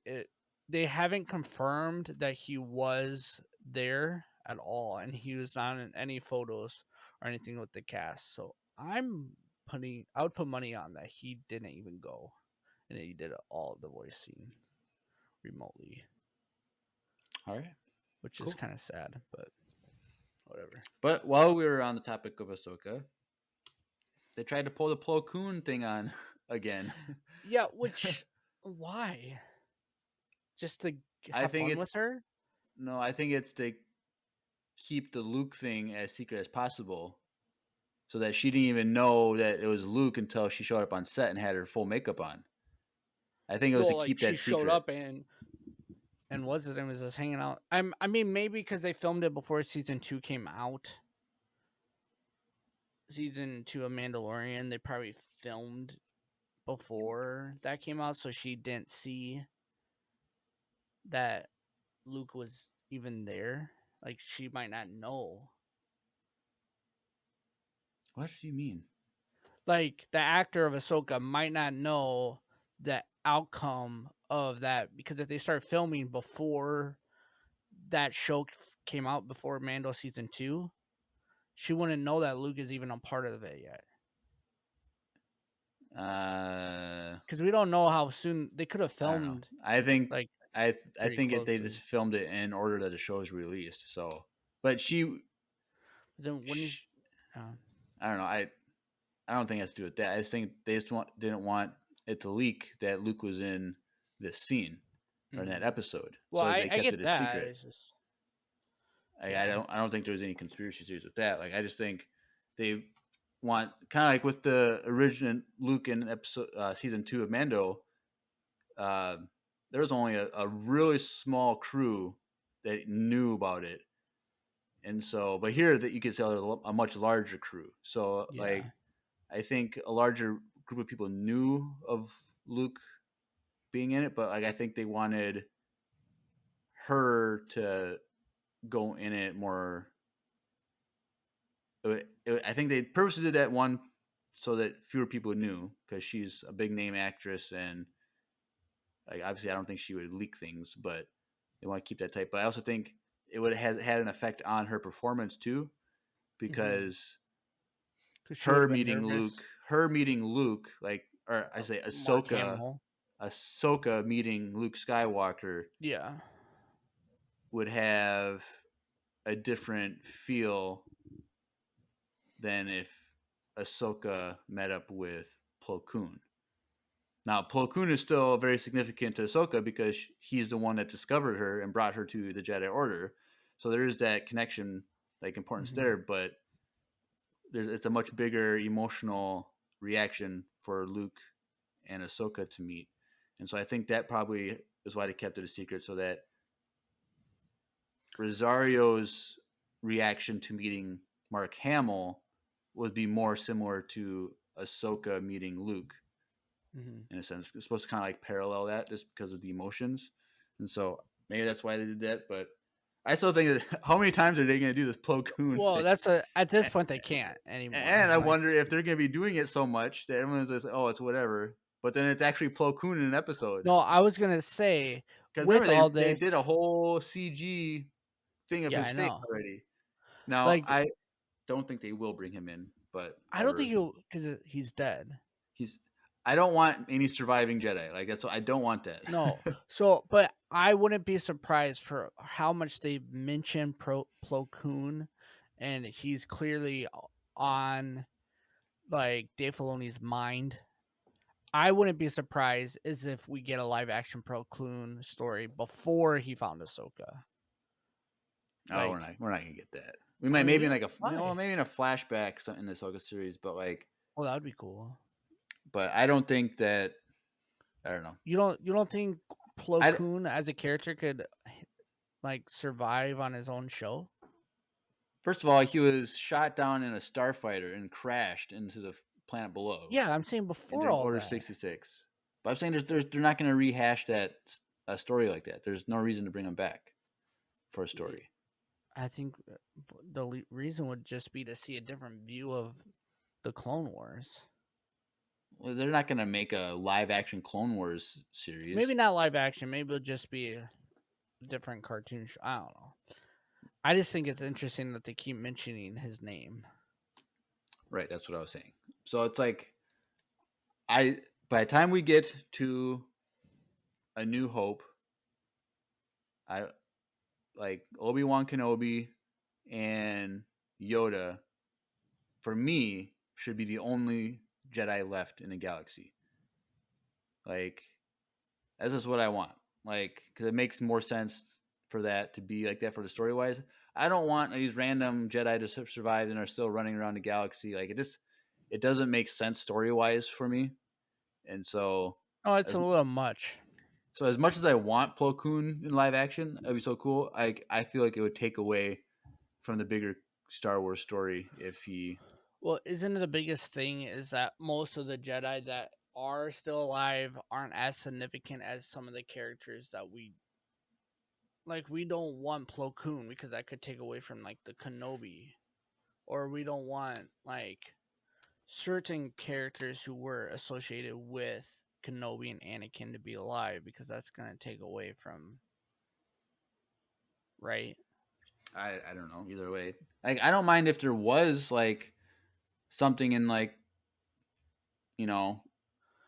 they haven't confirmed that he was there at all, and he was not in any photos or anything with the cast. So I would put money on that he didn't even go, and he did all of the voice scene remotely,
All right.
which is
Cool.
kind of sad, but whatever.
But while we were on the topic of Ahsoka, they tried to pull the Plo Koon thing on again.
Yeah, which why? Just to
I
have
think
fun with
it's
her?
no, I think it's to keep the Luke thing as secret as possible, so that she didn't even know that it was Luke until she showed up on set and had her full makeup on. I think it was to
Well, like
keep
she
that
showed
secret.
up and what's his name was just hanging out. I mean, maybe because they filmed it before season 2 came out. Season 2 of Mandalorian, they probably filmed before that came out, so she didn't see that Luke was even there. Like she might not know.
What do you mean?
Like the actor of Ahsoka might not know the outcome of that because if they start filming before that show came out before Mando season 2, she wouldn't know that Luke is even a part of it yet. Because we don't know how soon they could have
I don't know.
filmed.
I think
Like
I
pretty
think they
closely.
just filmed it in order that the show is released. So, but
Then when is?
I don't know. I don't think it has to do with that. I just think they just didn't want it to leak that Luke was in this scene or in that episode,
Well,
so they
I
kept
get
it a
that.
secret.
It's just yeah.
I don't think there's any conspiracy theories with that. Like I just think they want kind of like with the original Luke in episode season 2 of Mando. Uh, there was only a really small crew that knew about it, And so, but here that you could tell a much larger crew. So like,
Yeah.
I think a larger group of people knew of Luke being in it, but like I think they wanted her to go in it more. I think they purposely did that one so that fewer people knew because she's a big name actress and like obviously I don't think she would leak things, but they want to keep that tight. But I also think it would have had an effect on her performance too because
Because she would have been
Her meeting Luke, like or I say
Mark Hamill.
Ahsoka meeting Luke Skywalker
Yeah.
would have a different feel than if Ahsoka met up with Plo Koon. Now, Plo Koon is still very significant to Ahsoka because he's the one that discovered her and brought her to the Jedi Order. So there is that connection, like importance there, but it's a much bigger emotional reaction for Luke and Ahsoka to meet. And so I think that probably is why they kept it a secret so that Rosario's reaction to meeting Mark Hamill would be more similar to Ahsoka meeting Luke in a sense. It's supposed to kind of like parallel that just because of the emotions. And so maybe that's why they did that. But I still think that how many times are they going to do this Plo Koon
Well,
thing?
that's at this point they can't anymore.
And I
Like,
wonder if they're going to be doing it so much that everyone's just, oh, it's whatever. But then it's actually Plo Koon in an episode.
no, I was gonna say
Because
with
remember,
all
they
this,
did a whole CG thing of
yeah,
his
I
face
know.
already. Now,
Like,
I don't think they will bring him in, but
I don't think he'll because he's dead.
he's. I don't want any surviving Jedi. Like that's I don't want that.
No, so but I wouldn't be surprised for how much they mention Plo Koon, and he's clearly on like Dave Filoni's mind. I wouldn't be surprised as if we get a live action Plo Koon story before he found Ahsoka.
Oh,
Like,
we're not gonna get that. We might maybe
really?
in like
Why?
maybe in a flashback in the Ahsoka series, but like,
Well, that would be cool.
but I don't think that. I don't know.
You don't think Plo
I
Koon as a character could like survive on his own show?
First of all, he was shot down in a starfighter and crashed into the planet below
Yeah, I'm saying
in
before all
Order
that.
66. But I'm saying they're not going to rehash that a story like that. There's no reason to bring him back for a story.
I think the reason would just be to see a different view of the Clone Wars.
Well, they're not going to make a live action Clone Wars series.
Maybe not live action. Maybe it'll just be a different cartoon show. I don't know. I just think it's interesting that they keep mentioning his name.
Right, that's what I was saying. So it's like by the time we get to A New Hope, I like Obi-Wan Kenobi and Yoda for me should be the only Jedi left in the galaxy. Like that's just what I want. Like cuz it makes more sense for that to be like that for the story wise. I don't want these random Jedi to survive and are still running around the galaxy. Like it doesn't make sense story wise for me. And so
Oh, it's
as
a little much.
so as much as I want Plo Koon in live action, that'd be so cool. I feel like it would take away from the bigger Star Wars story if he.
Well, isn't it the biggest thing is that most of the Jedi that are still alive aren't as significant as some of the characters that we like. We don't want Plo Koon because that could take away from like the Kenobi, or we don't want like certain characters who were associated with Kenobi and Anakin to be alive because that's gonna take away from right.
I don't know. Either way, like I don't mind if there was like something in like you know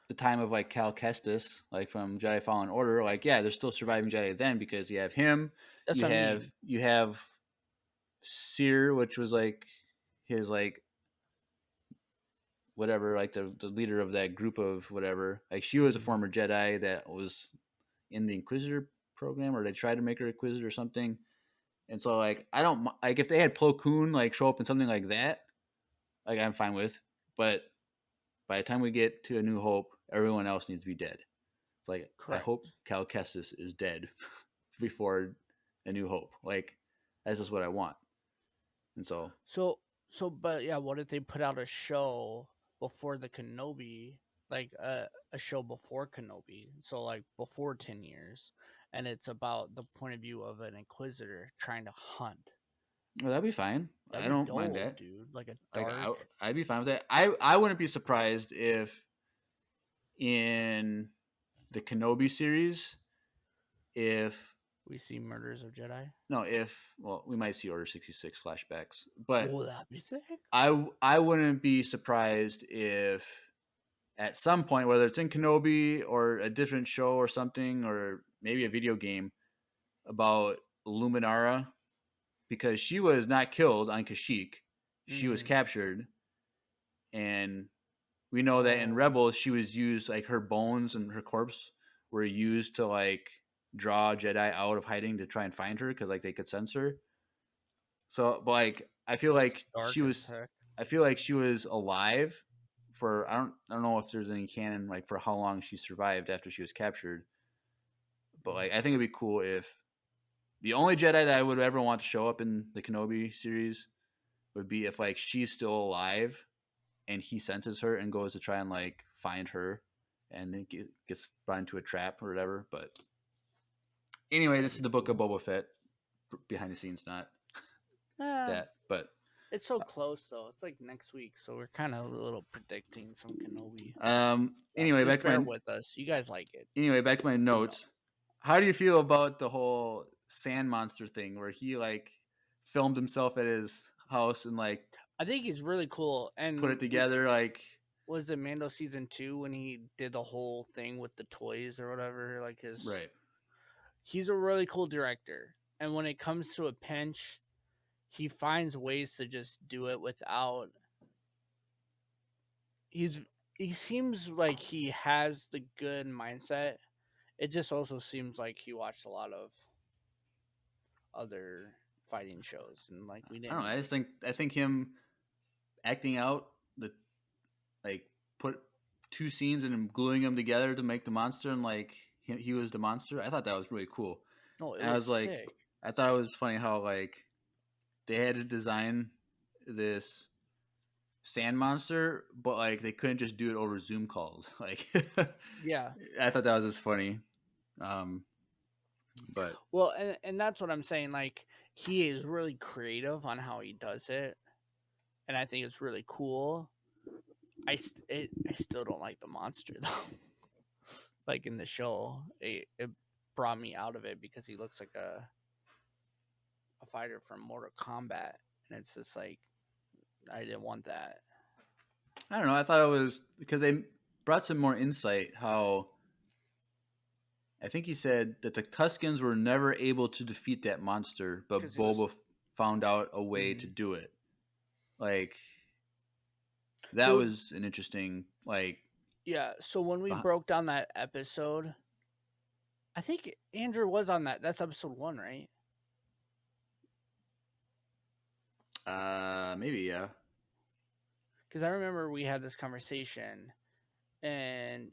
the time of like Cal Kestis, like from Jedi Fallen Order. Like yeah, there's still surviving Jedi then because you have him,
That's what I mean.
you have Seer, which was like his like whatever, like the leader of that group of whatever. Like she was a former Jedi that was in the Inquisitor program, or they tried to make her Inquisitor or something. And so like I don't like if they had Plo Koon like show up in something like that, like I'm fine with. But by the time we get to A New Hope, everyone else needs to be dead. It's like I
Correct.
hope Cal Kestis is dead before A New Hope. Like that's just what I want. And so
But yeah, what if they put out a show before the Kenobi, like a show before Kenobi, so like before 10 years, and it's about the point of view of an Inquisitor trying to hunt.
well, that'd be fine.
That'd
I
be
don't mind
dope,
that.
dude. Like a
Like
dark.
I'd be fine with that. I wouldn't be surprised if in the Kenobi series, if
We see murders of Jedi.
no, if well, we might see Order 66 flashbacks, but
Oh, that'd be sick.
I wouldn't be surprised if at some point, whether it's in Kenobi or a different show or something, or maybe a video game about Luminara, because she was not killed on Kashyyyk, she was
Mm-hmm.
captured, and we know that in
Oh,
Rebels she was used, like her bones and her corpse were used to like draw Jedi out of hiding to try and find her because like they could sense her. So, but like
that's dark as heck.
I feel like she was alive for I don't know if there's any canon like for how long she survived after she was captured. But like I think it'd be cool if the only Jedi that I would ever want to show up in the Kenobi series would be if like she's still alive and he senses her and goes to try and like find her and then gets brought into a trap or whatever. But anyway,
That'd
this is
be
the book of
cool.
Boba Fett behind the scenes, not
Yeah,
that. But
it's so close though. It's like next week, so we're kind of a little predicting some Kenobi.
anyway,
Just bear with us. You guys like it.
back to my notes. How do you feel about the whole sand monster thing where he like filmed himself at his house and like
I think he's really cool. And
put it together like
was it Mando season 2 when he did the whole thing with the toys or whatever? Like
right.
he's a really cool director. And when it comes to a pinch, he finds ways to just do it without. He seems like he has the good mindset. It just also seems like he watched a lot of other fighting shows and like we
I don't
didn't.
know. I think him acting out the like put two scenes and him gluing them together to make the monster and like he was the monster. I thought that was really cool.
No, it
And I
was
was like,
sick.
I thought it was funny how like they had to design this sand monster, but like they couldn't just do it over Zoom calls. Like,
Yeah.
I thought that was just funny. But
Well, and that's what I'm saying. Like he is really creative on how he does it, and I think it's really cool. I still don't like the monster though. Like in the show, it brought me out of it because he looks like a fighter from Mortal Kombat, and it's just like I didn't want that.
I don't know. I thought it was because they brought some more insight. How I think he said that the Tuscans were never able to defeat that monster, but
'Cause he was.
Boba found out a way to
Mhm.
do it. Like that
So
was an interesting like
yeah, so when we
beh-
broke down that episode, I think Andrew was on that. That's episode 1, right?
maybe yeah.
Because I remember we had this conversation, and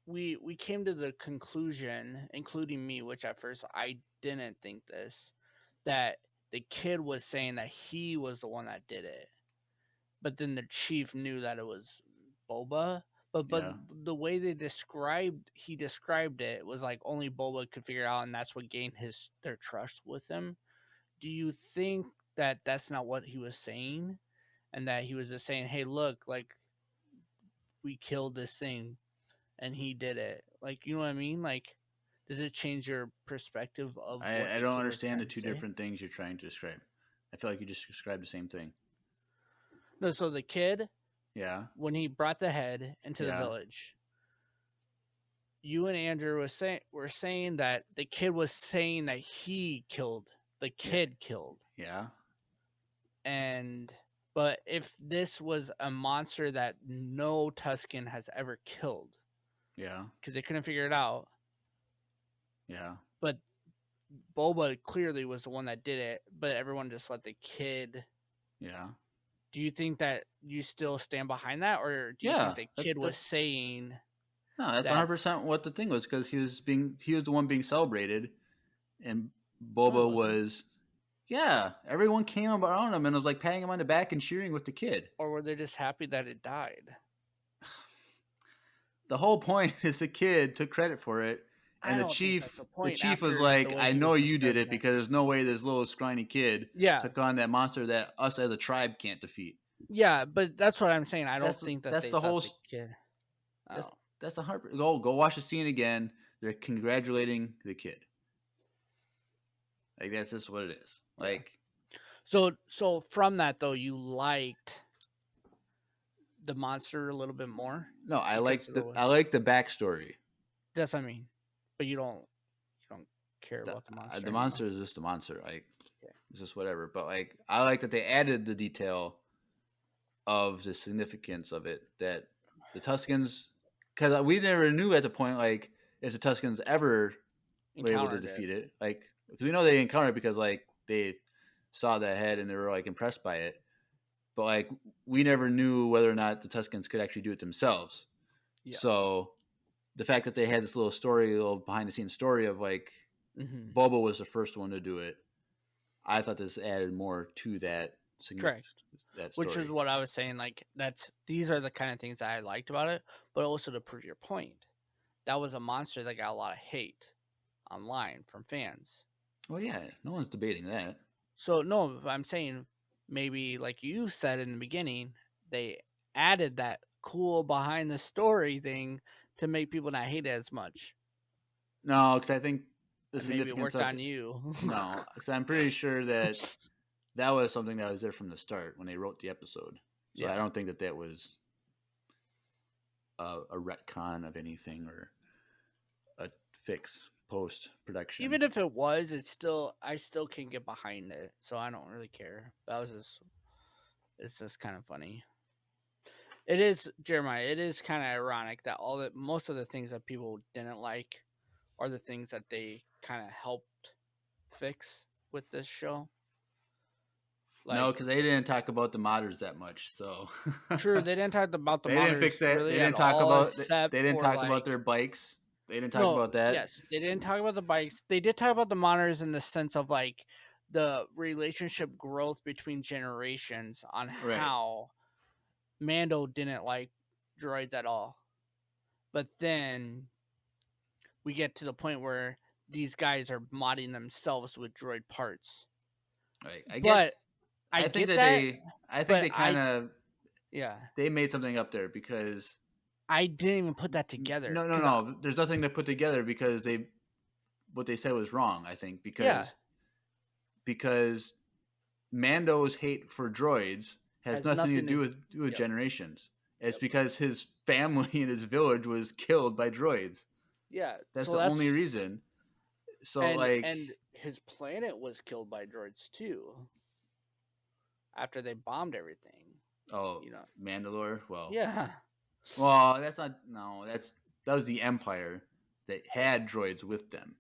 we came to the conclusion, including me, which at first I didn't think this, that the kid was saying that he was the one that did it, but then the chief knew that it was Boba. But
Yeah.
the way he described it was like only Boba could figure it out, and that's what gained their trust with him. Do you think that that's not what he was saying, and that he was just saying, "Hey, look, like we killed this thing, and he did it." Like, you know what I mean? Like, does it change your perspective of what
I
the
don't
kid was
understand the
trying to
two
say?
different things you're trying to describe. I feel like you just described the same thing.
No, so the kid,
Yeah.
when he brought the head into the
Yeah.
village, you and Andrew were saying that the kid was saying that he killed the
Yeah.
kid killed,
Yeah.
and but if this was a monster that no Tuscan has ever killed,
Yeah.
because they couldn't figure it out,
Yeah.
but Boba clearly was the one that did it, but everyone just let the kid.
Yeah.
Do you think that you still stand behind that, or do you
Yeah.
think the kid was saying
No, that's
that?
100% what the thing was because he was the one being celebrated, and
No, it
Boba
wasn't.
was. Yeah, everyone came around him and was like patting him on the back and cheering with the kid.
Or were they just happy that it died?
The whole point is the kid took credit for it,
I
and
don't think that's the point.
chief was
After the
like,
way
"I
he
know
was
you did
describing
it because there's no way this little scrawny kid
Yeah,
took on that monster that us as a tribe can't defeat."
yeah, but that's what I'm saying. I don't
That's
think that
that's
they
the
thought
whole.
the kid.
That's
Oh,
that's a heart. Go watch the scene again. They're congratulating the kid. Like that's just what it is.
Yeah.
Like
so from that though, you liked the monster a little bit more.
no, I
Because
like
of the
the
way-
I like the backstory.
That's what I mean. But you don't care about the monster.
The
anymore.
monster is just the monster. Like
Yeah.
it's just whatever. But like I like that they added the detail of the significance of it that the Tuscans, because we never knew at the point like if the Tuscans ever were able to
Encountered
defeat it. Like because we know they encountered it because like they saw that head and they were like impressed by it. But like we never knew whether or not the Tuscans could actually do it themselves.
Yeah.
So the fact that they had this little story, little behind the scenes story of like
Mhm.
Boba was the first one to do it, I thought this added more to that
Correct.
that story.
Which is what I was saying. Like these are the kind of things I liked about it, but also to prove your point, that was a monster that got a lot of hate online from fans.
Well, yeah, no one's debating that.
So no, I'm saying maybe like you said in the beginning, they added that cool behind the story thing to make people not hate it as much.
No, because I think the
And maybe it
significance
worked
of
on you.
no, because I'm pretty sure that that was something that was there from the start when they wrote the episode. So I
Yeah.
don't think that that was a retcon of anything or a fix post production.
Even if it was, I still can get behind it, so I don't really care. It's just kind of funny. It is, Jeremiah. It is kind of ironic that most of the things that people didn't like are the things that they kind of helped fix with this show.
No, because they didn't talk about the modders that much. So
True, they didn't talk about the
they didn't fix
modders
that.
really
They
at
didn't talk
all,
about.
except
They didn't
for
talk
like
about their bikes. They didn't talk
no,
about that.
yes, they didn't talk about the bikes. They did talk about the modders in the sense of like the relationship growth between generations on
Right.
how Mando didn't like droids at all. But then we get to the point where these guys are modding themselves with droid parts.
Right.
I
think
get
that
that.
I think
but
they kind of
yeah,
they made something up there because
I didn't even put that together.
no. There's nothing to put together because what they said was wrong. I think because Mando's hate for droids has nothing to do with
yep.
generations. It's
Yep.
because his family and his village was killed by droids.
Yeah,
That's the only reason. So
and his planet was killed by droids too. After they bombed everything.
Oh, Mandalore. Well,
Yeah.
Well, that's not. No, that was the Empire that had droids with them.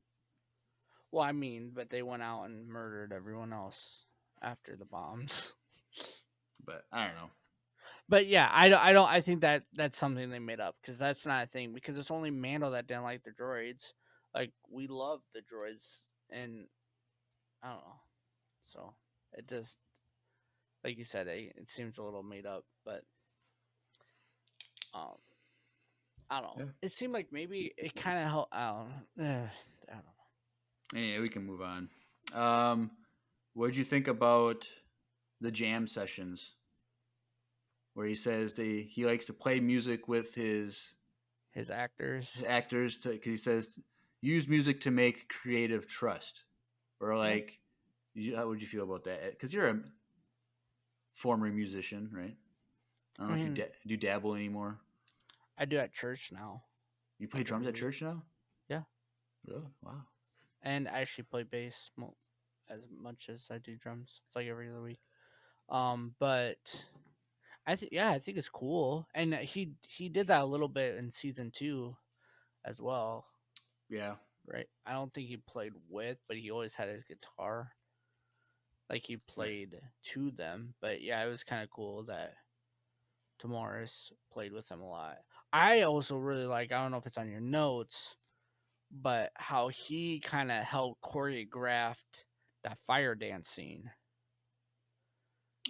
Well, I mean, but they went out and murdered everyone else after the bombs.
But I don't know.
But yeah, I think that that's something they made up because that's not a thing. Because it's only Mando that didn't like the droids. Like we love the droids, and I don't know. So it just, like you said, it seems a little made up. But I don't know.
Yeah.
It seemed like maybe it kind of helped. I don't know.
Anyway, we can move on. What did you think about the jam sessions, where he says he likes to play music with his
actors?
Because he says use music to make creative trust, or like, how would you feel about that? Because you're a former musician, right? I don't know if do you dabble anymore.
I do at church now.
You play drums at church now?
Yeah.
Really? Wow.
And I actually play bass as much as I do drums. It's like every other week. But I think it's cool, and he did that a little bit in season 2 as well.
Yeah.
Right. I don't think he played with, but he always had his guitar. Like he played to them, but yeah, it was kind of cool that Tamaris played with him a lot. I also really like. I don't know if it's on your notes, but how he kind of helped choreographed that fire dance scene.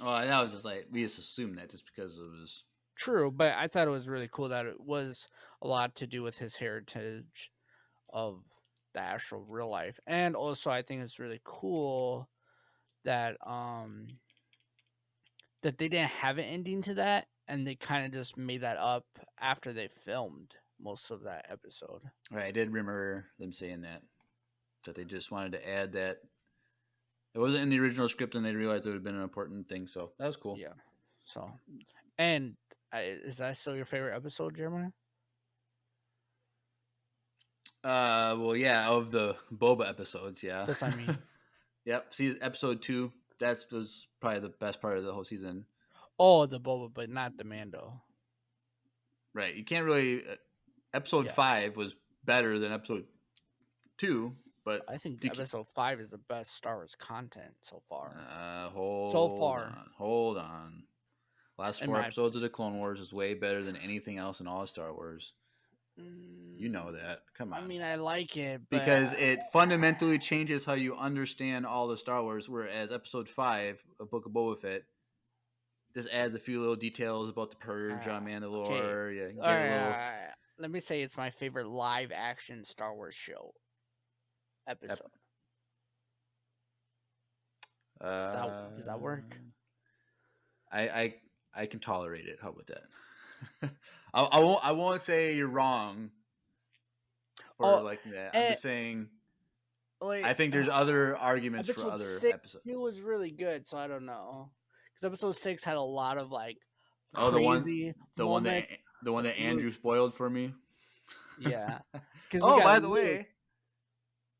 Oh, that was just like we just assumed that just because it was
True, but I thought it was really cool that it was a lot to do with his heritage of the actual real life. And also I think it's really cool that that they didn't have an ending to that and they kind of just made that up after they filmed most of that episode.
right. I did remember them saying that they just wanted to add that it wasn't in the original script and they realized it would have been an important thing. So that was cool.
Yeah. So, and is that still your favorite episode, Jeremiah?
Well, yeah, of the Boba episodes, yeah.
That's what I mean.
Yep. See, episode 2. That was probably the best part of the whole season.
Oh, the Boba, but not the Mando.
Right. You can't really. Episode
Yeah.
5 was better than episode 2, but
I think
you can't-
episode 5 is the best Star Wars content so far.
Hold on. Last
In
4
my-
episodes of the Clone Wars is way better than anything else in all of Star Wars. You know that. Come on.
I mean, I like it, but
Because it fundamentally changes how you understand all the Star Wars, whereas episode 5 of Book of Boba Fett just adds a few little details about the Purge on Mandalore.
okay.
Yeah, get
All
a little
right. Let me say it's my favorite live action Star Wars show episode. Does that work?
I can tolerate it. How about that? I won't say you're wrong for like that. I'm just saying.
Like,
I think there's other arguments for
episode
other
6,
episodes.
It was really good, so I don't know. Because episode 6 had a lot of like
Oh,
crazy
the one that Andrew spoiled for me.
Yeah.
Oh, by the way,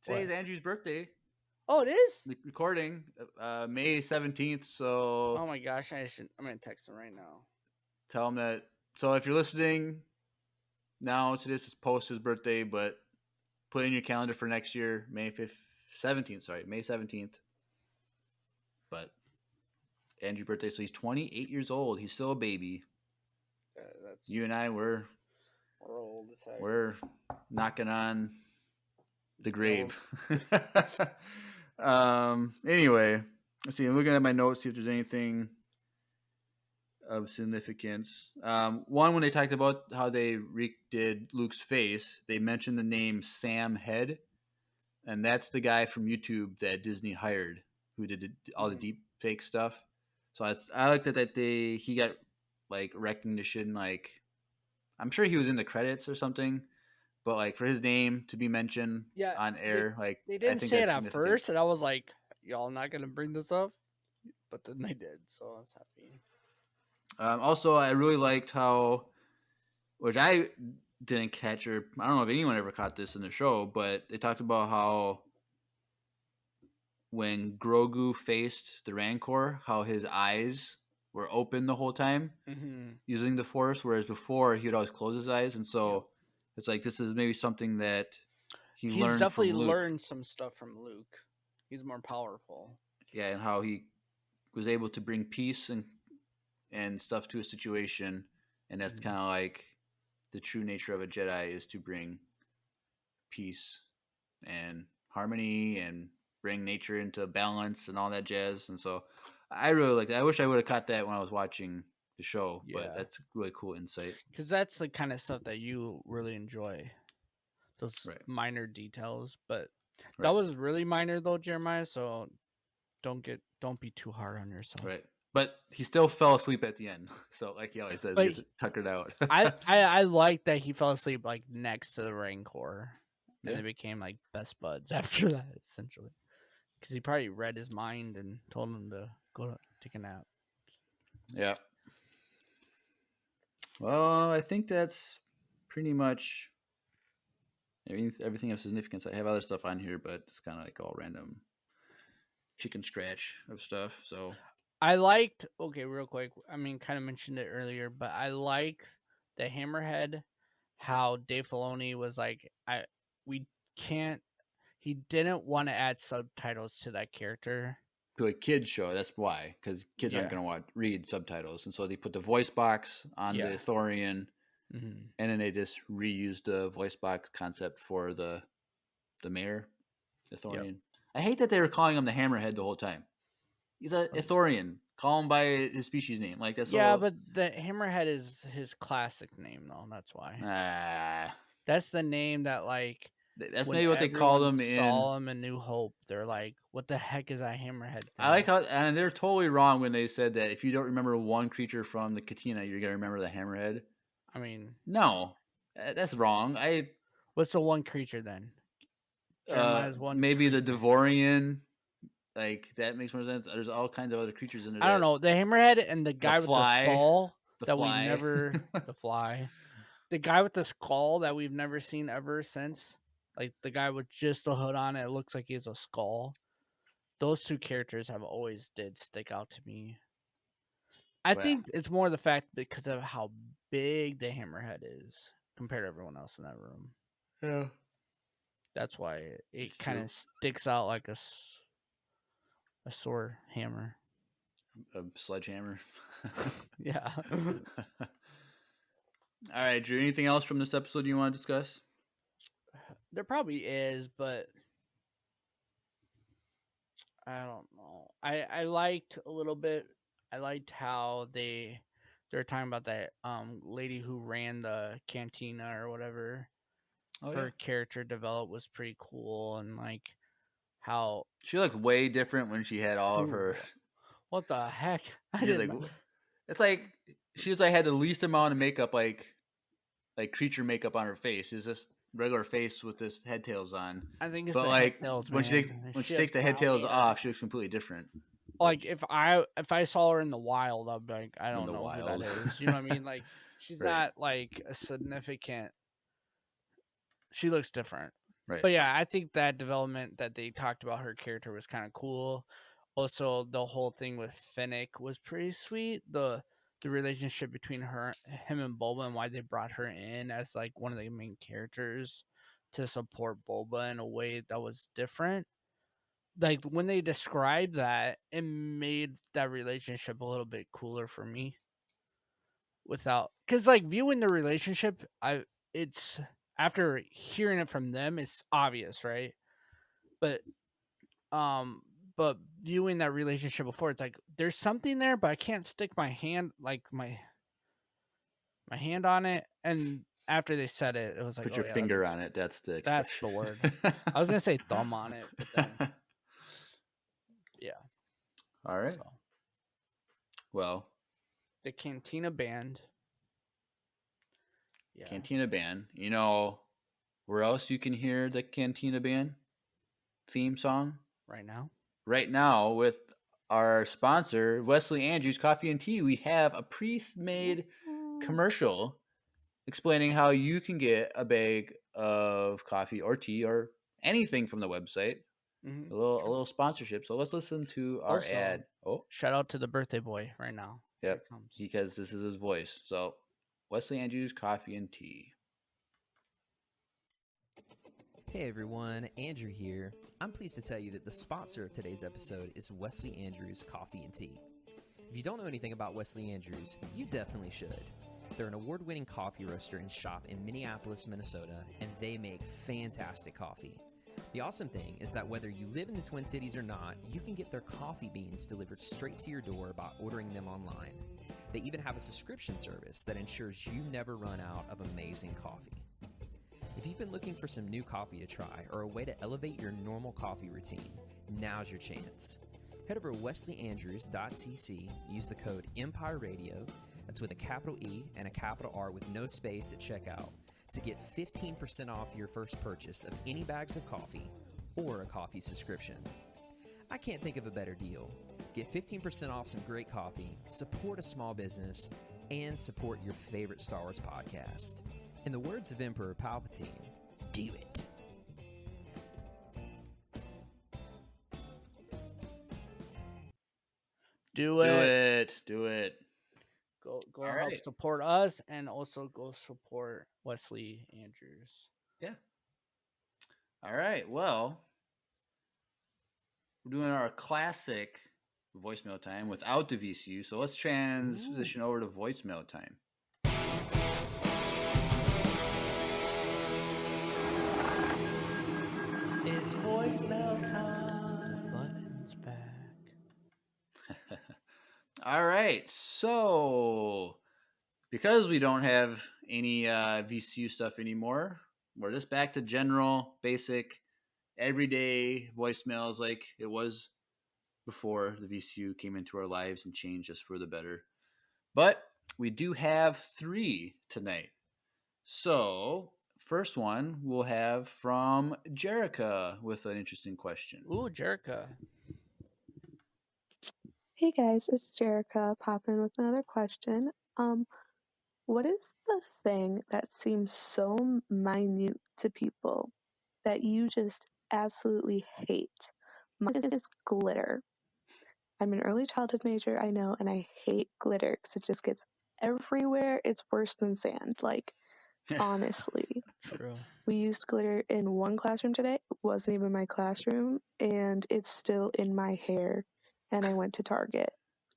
today's Andrew's birthday.
Oh, it is?
The recording, May 17th. So.
Oh my gosh, I'm gonna text him right now.
Tell him that. So if you're listening now to this, it's post his birthday, but put in your calendar for next year, May 17th. Sorry, May 17th. But Andrew's birthday, so he's 28 years old. He's still a baby. You and I, we're
old as heck.
We're knocking on the grave. Anyway, let's see. I'm looking at my notes, see if there's anything of significance. One, when they talked about how they redid Luke's face, they mentioned the name Sam Head, and that's the guy from YouTube that Disney hired who did all the deep fake stuff. So I liked it that he got like recognition. Like, I'm sure he was in the credits or something, but like for his name to be mentioned on air,
they didn't say it at first, and I was like, "Y'all not gonna bring this up," but then they did, so I was happy.
Also, I really liked how, which I didn't catch, or I don't know if anyone ever caught this in the show, but they talked about how when Grogu faced the Rancor, how his eyes were open the whole time using the Force, whereas before he would always close his eyes, and so it's like this is maybe something that he's
definitely learned some stuff from Luke. He's more powerful.
Yeah, and how he was able to bring peace and stuff to a situation, and that's kind of like the true nature of a Jedi is to bring peace and harmony and bring nature into balance and all that jazz. And so I really like that. I wish I would have caught that when I was watching the show, but that's really cool insight.
Because that's the kind of stuff that you really enjoy, those minor details. But that was really minor though, Jeremiah. So don't be too hard on yourself.
Right. But he still fell asleep at the end. So like he always says, he gets tuckered out.
I like that he fell asleep like next to the Rancor. And they became like best buds after that, essentially. Because he probably read his mind and told him to go take a nap.
Yeah. Well, I think that's pretty much everything of significance. I have other stuff on here, but it's kind of like all random chicken scratch of stuff. So
I liked, real quick, I mean, kind of mentioned it earlier, but I liked the Hammerhead, how Dave Filoni was like, he didn't want to add subtitles to that character.
To a kid's show, that's why, because kids aren't going to read subtitles. And so they put the voice box on the Ithorian, and then they just reused the voice box concept for the mayor, Ithorian. I hate that they were calling him the Hammerhead the whole time. He's a Ithorian. Call him by his species name. Like that's
Yeah,
all.
but the Hammerhead is his classic name, though. That's why. That's the name that, like,
That's
when
maybe what they called
everyone
him in.
saw him in New Hope, they're like, "What the heck is that Hammerhead thing?"
I like how, and they're totally wrong when they said that if you don't remember one creature from the Katina, you're gonna remember the Hammerhead.
I mean,
No, that's wrong.
what's the one creature then? Jeremiah's one.
Maybe the
creature.
Devorian. Like that makes more sense. There's all kinds of other creatures in there.
I don't know. The Hammerhead and the guy with the
fly.
skull
The
that
fly.
we've never. The fly. The guy with the skull that we've never seen ever since. Like the guy with just the hood on it looks like he has a skull. Those two characters have always did stick out to me. I think it's more the fact because of how big the Hammerhead is compared to everyone else in that room.
Yeah.
That's why it kind of sticks out like a sore hammer.
A sledgehammer.
Yeah.
All right, Drew. Anything else from this episode you want to discuss?
There probably is, but I don't know. I liked a little bit. I liked how they're talking about that lady who ran the cantina or whatever. Her character developed was pretty cool, and like how
she looked way different when she had all of her.
What the heck?
It's like she was like had the least amount of makeup, like creature makeup on her face. She's just regular face with this head tails on.
I think it's
but
the
like
head tails,
when
man.
she takes the head tails off, she looks completely different.
Like if I saw her in the wild, I'd be like, I don't know who that is. You know what I mean? Like she's not like a significant. She looks different.
Right.
But yeah, I think that development that they talked about her character was kind of cool. Also, the whole thing with Fennec was pretty sweet. The relationship between him and Boba, and why they brought her in as like one of the main characters to support Boba in a way that was different. Like when they described that, it made that relationship a little bit cooler for me. Because like viewing the relationship, it's after hearing it from them, it's obvious, right? But viewing that relationship before, it's like there's something there, but I can't stick my hand my hand on it. And after they said it, it was like
put your finger on it. That's the expression.
That's the word. I was gonna say thumb on it, but then yeah.
All right. So. Well,
the Cantina Band.
Yeah. Cantina Band. You know where else you can hear the Cantina Band theme song?
Right now.
Right now, with our sponsor, Wesley Andrews Coffee and Tea, we have a pre-made commercial explaining how you can get a bag of coffee or tea or anything from the website. Mm-hmm. A little sponsorship. So let's listen to our ad.
Oh, shout out to the birthday boy right now.
Yep, because this is his voice. So Wesley Andrews Coffee and Tea.
Hey everyone, Andrew here. I'm pleased to tell you that the sponsor of today's episode is Wesley Andrews Coffee and Tea. If you don't know anything about Wesley Andrews, you definitely should. They're an award-winning coffee roaster and shop in Minneapolis, Minnesota, and they make fantastic coffee. The awesome thing is that whether you live in the Twin Cities or not, you can get their coffee beans delivered straight to your door by ordering them online. They even have a subscription service that ensures you never run out of amazing coffee. If you've been looking for some new coffee to try or a way to elevate your normal coffee routine, now's your chance. Head over to wesleyandrews.cc, use the code Empire Radio, that's with a capital E and a capital R with no space at checkout, to get 15% off your first purchase of any bags of coffee or a coffee subscription. I can't think of a better deal. Get 15% off some great coffee, support a small business, and support your favorite Star Wars podcast. In the words of Emperor Palpatine, do it.
Do it.
Do it.
Go help support us, and also go support Wesley Andrews.
Yeah. All right. Well, we're doing our classic voicemail time without the VCU. So let's transition over to voicemail time.
It's voicemail time.
All right. So, because we don't have any VCU stuff anymore, we're just back to general, basic, everyday voicemails like it was before the VCU came into our lives and changed us for the better. But we do have 3 tonight. So, first one we'll have from Jerica with an interesting question.
Ooh, Jerica.
Hey guys, it's Jerica popping with another question. What is the thing that seems so minute to people that you just absolutely hate? Mine is glitter. I'm an early childhood major, I know, and I hate glitter because it just gets everywhere. It's worse than sand. Like, honestly.
True.
We used glitter in one classroom today. It wasn't even my classroom, and it's still in my hair. And I went to Target,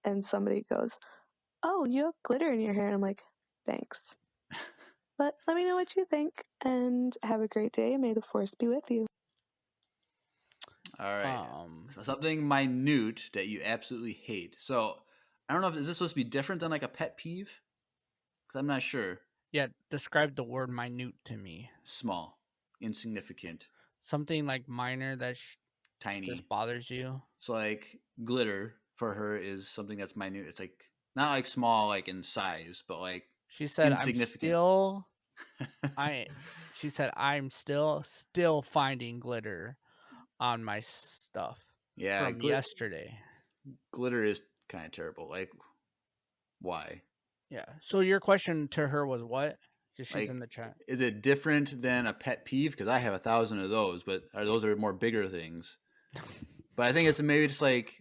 and somebody goes, "Oh, you have glitter in your hair." And I'm like, "Thanks." But let me know what you think, and have a great day. May the force be with you.
All right. So something minute that you absolutely hate. So I don't know if is this supposed to be different than like a pet peeve? Because I'm not sure.
Yeah, describe the word minute to me.
Small, insignificant,
Something like minor that
tiny.
just bothers you.
So like glitter for her is something that's minute. It's like not like small like in size, but like
She said,
insignificant.
She said, I'm still finding glitter on my stuff
Yeah,
from yesterday.
glitter is kind of terrible. Like, why?
Yeah. So your question to her was what? Just she's
Like,
in the chat.
is it different than a pet peeve? Because I have 1,000 of those, but those are more bigger things. But I think it's maybe just like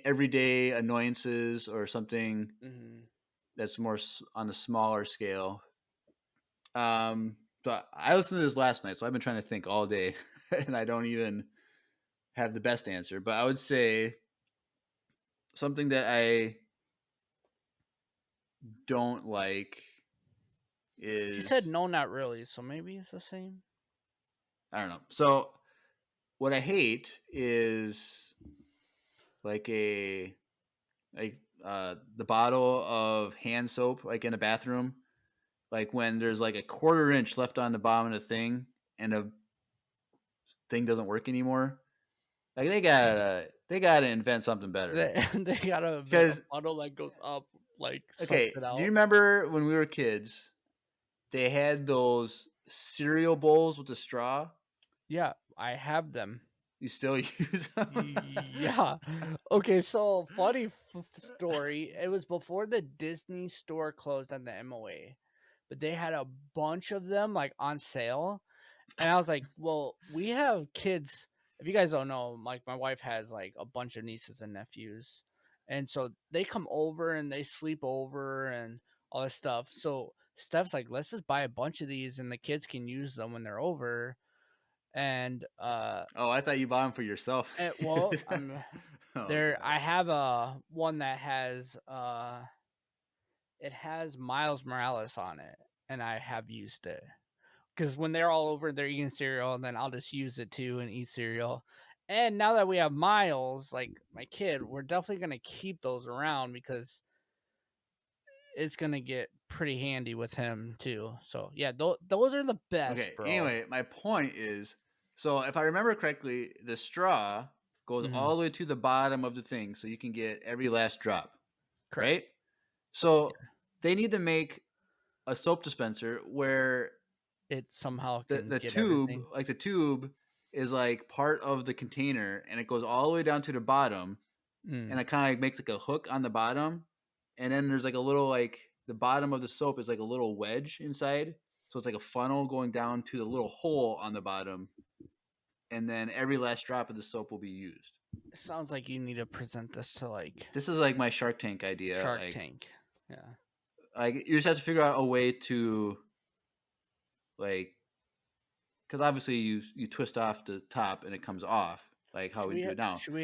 everyday annoyances or something that's more on a smaller scale. So I listened to this last night, so I've been trying to think all day, and I don't even have the best answer. But I would say something that I don't like is.
She said no, not really. So maybe it's the same.
I don't know. So what I hate is like the bottle of hand soap like in a bathroom, like when there's like a quarter inch left on the bottom of the thing and the thing doesn't work anymore. Like they gotta invent something better.
They got a bottle that goes up, like
Okay,
sucks it out.
do you remember when we were kids? They had those cereal bowls with the straw.
Yeah, I have them.
You still use them?
Yeah. Okay, so funny story. It was before the Disney store closed on the MOA, but they had a bunch of them like on sale. And I was like, well, we have kids. If you guys don't know, like my wife has like a bunch of nieces and nephews. And so they come over and they sleep over and all this stuff. So Steph's like, let's just buy a bunch of these and the kids can use them when they're over. And
Oh, I thought you bought them for yourself.
well, I'm there.
gosh.
I have a one that has it has Miles Morales on it, and I have used it because when they're all over, they're eating cereal, and then I'll just use it too and eat cereal. And now that we have Miles, like my kid, we're definitely gonna keep those around because it's gonna get pretty handy with him too. So yeah, those are the best,
Okay.
bro.
Anyway, my point is, so if I remember correctly, the straw goes
Mhm.
all the way to the bottom of the thing, so you can get every last drop.
Correct.
Right. So they need to make a soap dispenser where
It somehow
the
can
the
get
tube,
everything.
like the tube, is like part of the container, and it goes all the way down to the bottom, and it kind of like makes like a hook on the bottom, and then there's like a little like the bottom of the soap is like a little wedge inside, so it's like a funnel going down to the little hole on the bottom, and then every last drop of the soap will be used.
It sounds like you need to present this to like
This is like my Shark Tank idea.
Shark
like,
Tank. Yeah.
Like you just have to figure out a way to like, because obviously you twist off the top and it comes off like how we do it now.
Should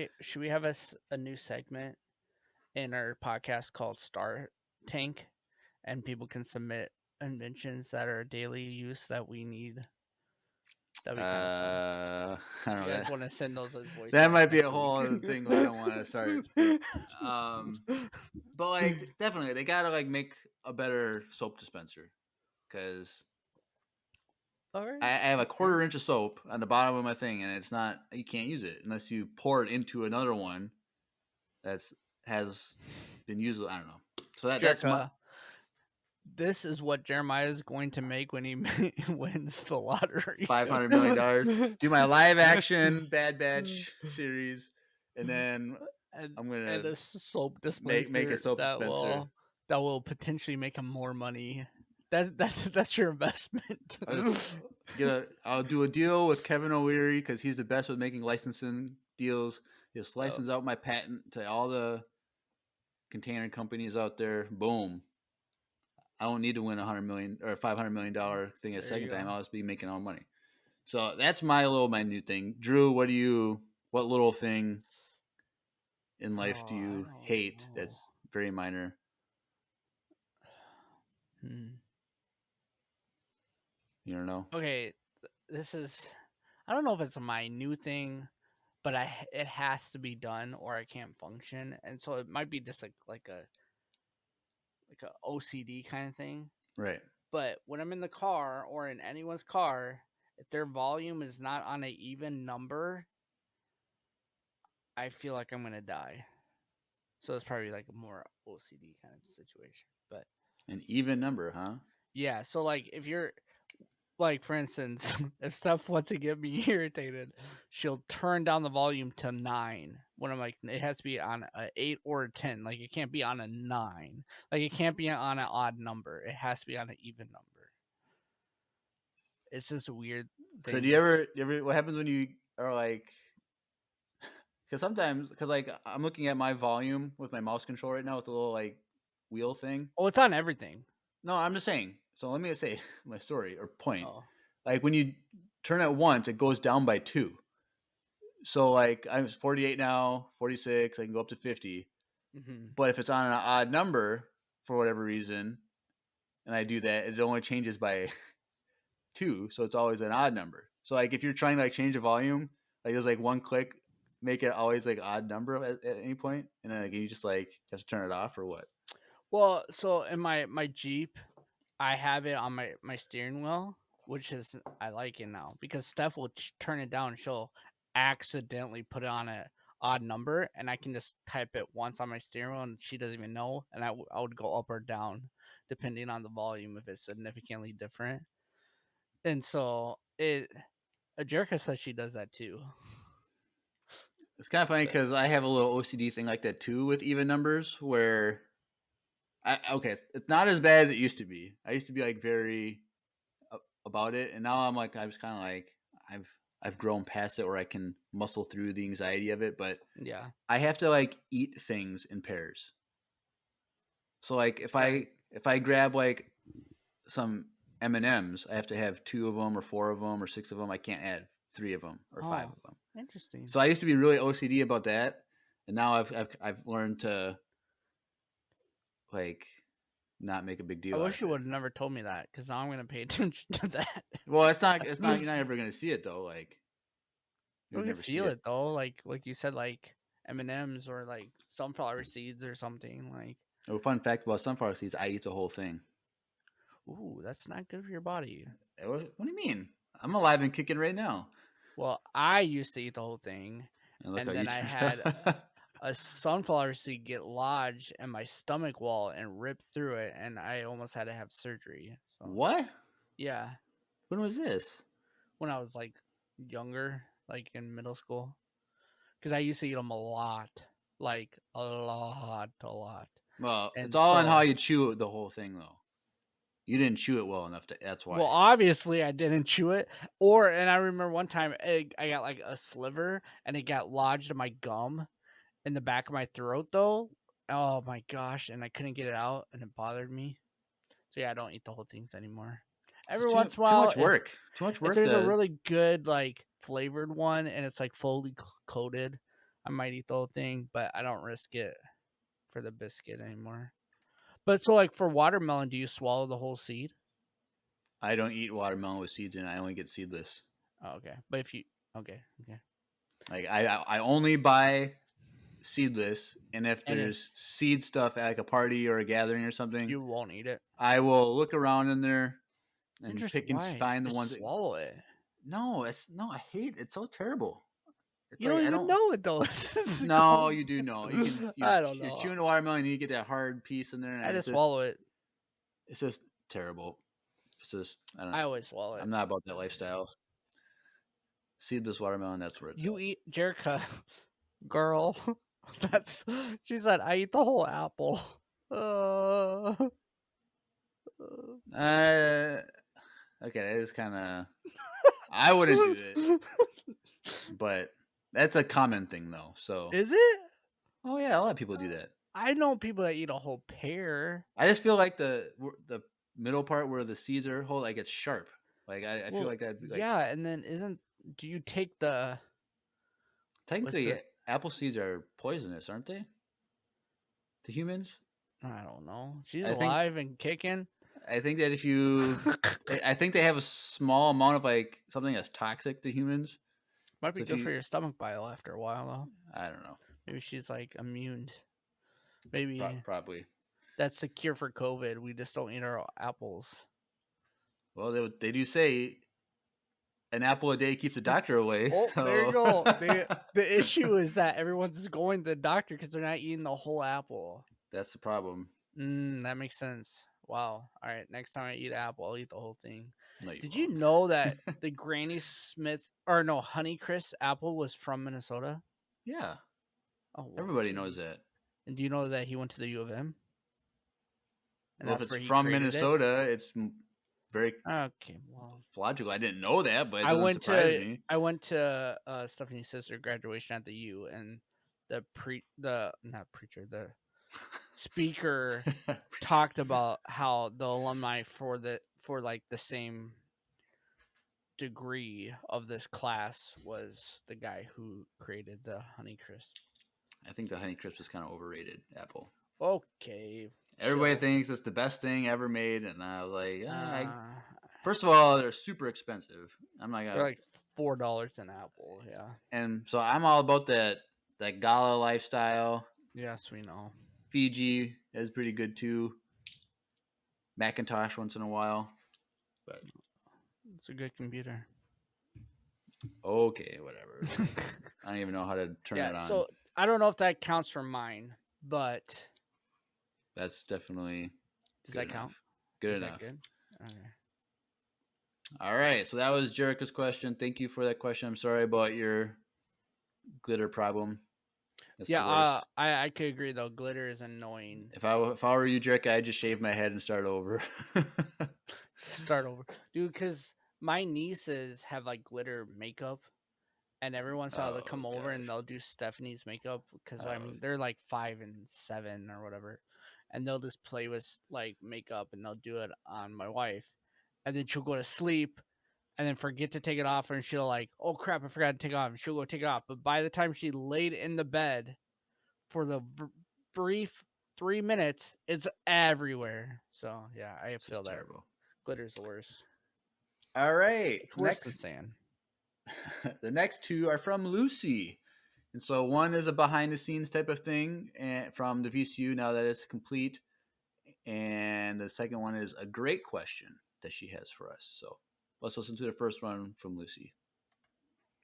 we have a new segment in our podcast called Star Tank, and people can submit inventions that are daily use that we need? That'd be kind of fun.
I don't
You
know.
guys want to send those as voice?
That
notes
might be
next
a whole
week.
other thing that I don't want to start. But like, definitely, they gotta like make a better soap dispenser because
All right.
I have a quarter inch of soap on the bottom of my thing, and it's not. You can't use it unless you pour it into another one that's has been used. I don't know. So that's my.
Jerica, this is what Jeremiah is going to make when he wins the lottery.
$500 million. Do my live action Bad Batch series, and then
and
I'm gonna
and a soap dispenser
make a soap
that
dispenser.
will potentially make him more money. That's your investment.
I'll do a deal with Kevin O'Leary because he's the best with making licensing deals. Just license out my patent to all the container companies out there. Boom. I don't need to win $100 million or $500 million thing a second time. I'll just be making all money. So that's my little minute thing. Drew, what little thing in life do you hate that's very minor? You don't know?
Okay, this is, I don't know if it's my new thing, but it has to be done or I can't function, and so it might be just like a OCD kind of thing.
Right.
But when I'm in the car or in anyone's car, if their volume is not on an even number, I feel like I'm gonna die. So it's probably like a more OCD kind of situation. But
An even number, huh?
yeah, so like if you're like, for instance, if Steph wants to get me irritated, she'll turn down the volume to 9 when I'm like, it has to be on a 8 or a 10. Like, it can't be on a 9. Like, it can't be on an odd number. It has to be on an even number. It's just a weird thing.
So do you ever what happens when you are like, because sometimes, like I'm looking at my volume with my mouse control right now with the little like wheel thing.
Oh, it's on everything.
No, I'm just saying. So let me say my story or point.
Oh.
Like when you turn it once, it goes down by 2. So like I'm 48 now, 46. I can go up to 50.
Mm-hmm.
But if it's on an odd number for whatever reason, and I do that, it only changes by 2. So it's always an odd number. So like if you're trying to like change the volume, like there's like one click, make it always like odd number at any point, and then like you just like have to turn it off or what?
Well, so in my Jeep, I have it on my steering wheel, which is, I like it now because Steph will turn it down. She'll accidentally put it on a odd number, and I can just type it once on my steering wheel, and she doesn't even know. And I would go up or down depending on the volume if it's significantly different. And so Jerica says she does that too.
It's kind of funny because I have a little OCD thing like that too with even numbers where it's not as bad as it used to be. I used to be like very about it, and now I'm like I was kind of like I've grown past it where I can muscle through the anxiety of it, but
Yeah,
I have to like eat things in pairs. So like if I grab like some M&Ms, I have to have 2 of them or 4 of them or 6 of them. I can't add 3 of them or 5 of them.
Interesting.
So I used to be really OCD about that, and now I've learned to like not make a big deal.
I wish you would have never told me that because now I'm gonna pay attention to that.
Well, it's not. You're not ever gonna see it though. Like
you can feel it though, like you said, like M&Ms or like sunflower seeds or something. Like,
oh, fun fact about sunflower seeds: I eat the whole thing.
ooh, that's not good for your body.
What do you mean? I'm alive and kicking right now.
Well, I used to eat the whole thing, and then I had a sunflower seed get lodged in my stomach wall and ripped through it, and I almost had to have surgery. So
What?
yeah.
When was this?
When I was like younger, like in middle school, because I used to eat them a lot, like a lot.
Well,
And
it's all on
so-
how you chew the whole thing, though. You didn't chew it well enough. That's why.
Well, obviously I didn't chew it, and I remember one time I got like a sliver, and it got lodged in my gum, in the back of my throat though. Oh my gosh, and I couldn't get it out, and it bothered me. So yeah, I don't eat the whole things anymore. Every once in a while,
too much work. Too much work.
if there's a really good like flavored one and it's like fully coated, I might eat the whole thing, but I don't risk it for the biscuit anymore. But so like for watermelon, do you swallow the whole seed?
I don't eat watermelon with seeds in it. I only get seedless.
Oh, okay. But if you okay.
Like I only buy seedless, and if
And
there's seed stuff at like a party or a gathering or something,
you won't eat it.
I will look around in there and
Interesting.
pick and
Why?
find the
Just
ones.
swallow it.
No, I hate it. It's so terrible. It's
You
like
don't
I
even
don't.
know it though. It's
No,
cold.
you do know. You can.
I don't
You're
know.
chewing the watermelon, and you get that hard piece in there, and
I just swallow it.
it's just terrible. It's just I don't.
I always swallow it.
I'm not about that lifestyle. Seedless watermelon. That's where it's.
You
at.
eat Jerica, girl. That's she said. I eat the whole apple.
Okay, that is kind of. I wouldn't do it, but that's a common thing though. So.
Is it?
Oh yeah, a lot of people do that.
I know people that eat a whole pear.
I just feel like the middle part where the seeds are whole, like it's sharp. Like I feel
Well,
like that. Like,
yeah, and then do you take the
technically,
the-
apple seeds are poisonous, aren't they? To humans.
I don't know. She's
I think-
alive and kicking.
I think that if you, I think they have a small amount of like something that's toxic to humans.
Might be
So if
good for
you-
your stomach bile after a while though.
I don't know.
Maybe she's like immune. Maybe
Probably.
that's the cure for COVID. We just don't eat our apples.
Well, they do say an apple a day keeps the doctor away.
Oh, there you
so-
go. The issue is that everyone's going to the doctor because they're not eating the whole apple.
That's the problem.
That makes sense. Wow. All right. Next time I eat an apple, I'll eat the whole thing.
No,
Did
won't.
you know that the Granny Smith or no Honeycrisp apple was from Minnesota?
Yeah,
Oh, wow.
everybody knows that.
And do you know that he went to the U of M? And
Well, if
that's where
it's
he
from
created it?
Minnesota, it's very
Okay, well,
logical. I didn't know that, but it
I
doesn't
went
surprise
to
me.
I went to Stephanie's sister graduation at the U, and the speaker talked about how the alumni for like the same degree of this class was the guy who created the Honeycrisp.
I think the Honeycrisp is kind of overrated. Apple.
Okay.
Everybody
chill.
thinks it's the best thing ever made, and I was like,
Uh,
first of all, they're super expensive. I'm not
they're
gonna,
like $4 an apple. Yeah.
and so I'm all about that gala lifestyle.
Yes, we know.
Fiji is pretty good too. Macintosh once in a while, but
It's a good computer.
okay, whatever. I don't even know how to turn it on.
So I don't know if that counts for mine, but
That's definitely
does
good
that count?
enough. Good
Is that
enough.
good? Okay.
All right, so that was Jerica's question. Thank you for that question. I'm sorry about your glitter problem. That's the
Yeah,
worst.
I could agree though. Glitter is annoying.
If I were you, Jerica, I'd just shave my head and start over.
Start over, dude. Because my nieces have like glitter makeup, and every once in a while they'll
Oh,
come over and
gosh.
they'll do Stephanie's makeup because
Oh.
they're like 5 and 7 or whatever, and they'll just play with like makeup and they'll do it on my wife, and then she'll go to sleep. And then forget to take it off, and she'll like, oh crap, I forgot to take it off. And she'll go take it off. But by the time she laid in the bed for the brief 3 minutes, it's everywhere. So yeah, I
It's
feel
just
that
terrible.
glitter's the worst.
All right,
It's worse than sand.
the next two are from Lucy, and so one is a behind the scenes type of thing, and from the VCU now that it's complete, and the second one is a great question that she has for us. So let's listen to the first one from Lucy.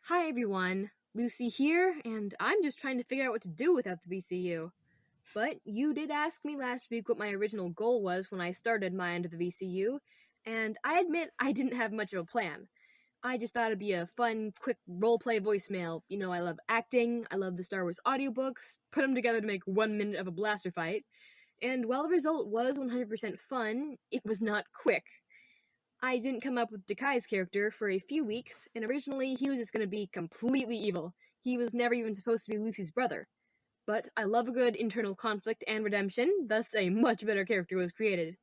Hi everyone, Lucy here, and I'm just trying to figure out what to do without the VCU. But you did ask me last week what my original goal was when I started my end of the VCU, and I admit I didn't have much of a plan. I just thought it'd be a fun, quick roleplay voicemail. You know, I love acting, I love the Star Wars audiobooks, put them together to make 1 minute of a blaster fight, and while the result was 100% fun, it was not quick. I didn't come up with Dakai's character for a few weeks, and originally he was just going to be completely evil. He was never even supposed to be Lucy's brother. But I love a good internal conflict and redemption, thus a much better character was created.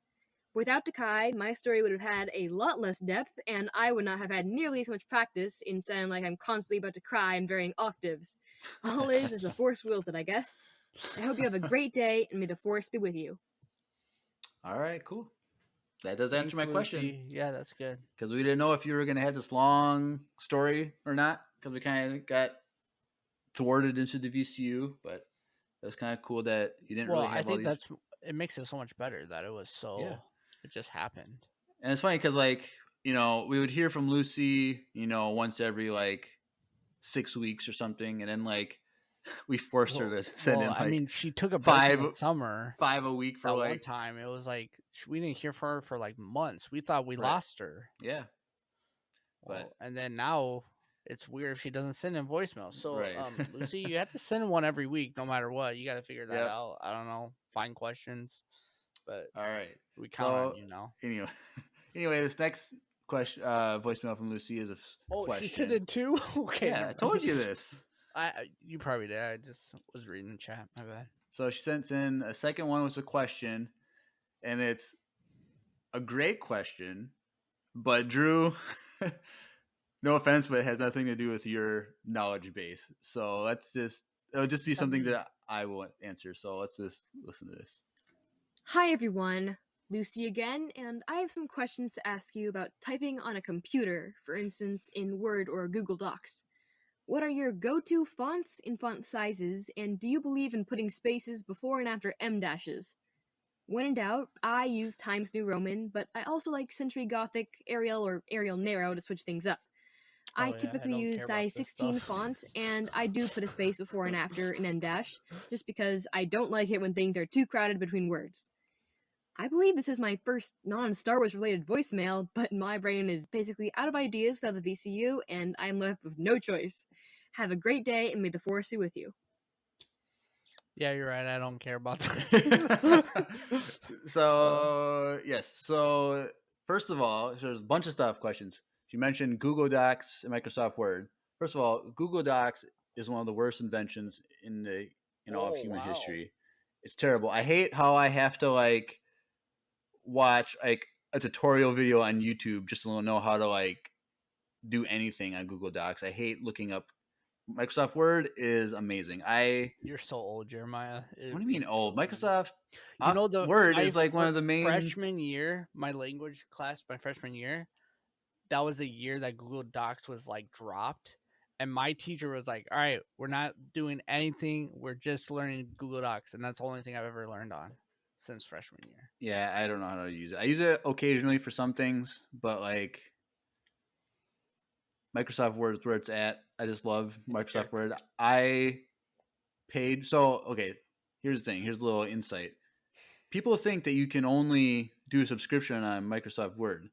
Without Dakai, my story would have had a lot less depth, and I would not have had nearly as much practice in sounding like I'm constantly about to cry in varying octaves. All is the Force wills it, I guess. I hope you have a great day, and may the Force be with you.
All right, cool. that does answer my question.
Lucy. Yeah, that's good.
Because we didn't know if you were going to have this long story or not. Because we kind of got thwarted into the VCU. But it was kind of cool that you didn't
Well,
really
I
have all
think
these.
it makes it so much better that it was so.
Yeah.
It just happened.
And it's funny because, like, we would hear from Lucy, once every, 6 weeks or something. And then, we forced her to send in,
I mean, she took a break
five
in the summer.
5 a week for,
That one time, it was like we didn't hear from her for months. We thought we lost her.
Yeah.
Well, and then now it's weird if she doesn't send in voicemail. So,
Right.
Lucy, you have to send one every week, no matter what. You got to figure that
Yep.
out. I don't know, find questions, but
All right.
we count on you now.
Anyway, this next question, voicemail from Lucy is a question.
She sent in two. Okay,
Yeah, I told you this.
You probably did. I just was reading the chat. My bad.
So she sent in a second one was a question, and it's a great question, but Drew, no offense, but it has nothing to do with your knowledge base. So it'll just be something that I will answer. So let's just listen to this.
Hi everyone, Lucy again, and I have some questions to ask you about typing on a computer, for instance in Word or Google Docs. What are your go-to fonts and font sizes, and do you believe in putting spaces before and after em dashes? When in doubt, I use Times New Roman, but I also like Century Gothic, Arial, or Arial Narrow to switch things up. I typically use size 16 font, and I do put a space before and after an em dash, just because I don't like it when things are too crowded between words. I believe this is my first non-Star Wars related voicemail, but my brain is basically out of ideas without the VCU, and I'm left with no choice. Have a great day, and may the Force be with you.
Yeah, you're right. I don't care about that.
So, yes. So, first of all, there's a bunch of stuff questions. You mentioned Google Docs and Microsoft Word. First of all, Google Docs is one of the worst inventions in all of human history. It's terrible. I hate how I have to watch a tutorial video on YouTube just to know how to do anything on Google Docs. I hate looking up. Microsoft Word is amazing.
You're so old, Jeremiah.
What do you mean old? Microsoft
Word
is one of the main
freshman year. My language class, my freshman year, that was a year that Google Docs was dropped, and my teacher was like, "All right, we're not doing anything. We're just learning Google Docs," and that's the only thing I've ever learned on since freshman year.
Yeah, I don't know how to use it. I use it occasionally for some things, but Microsoft Word is where it's at. I just love Microsoft Word. I paid. So, okay, here's the thing. Here's a little insight. People think that you can only do a subscription on Microsoft Word,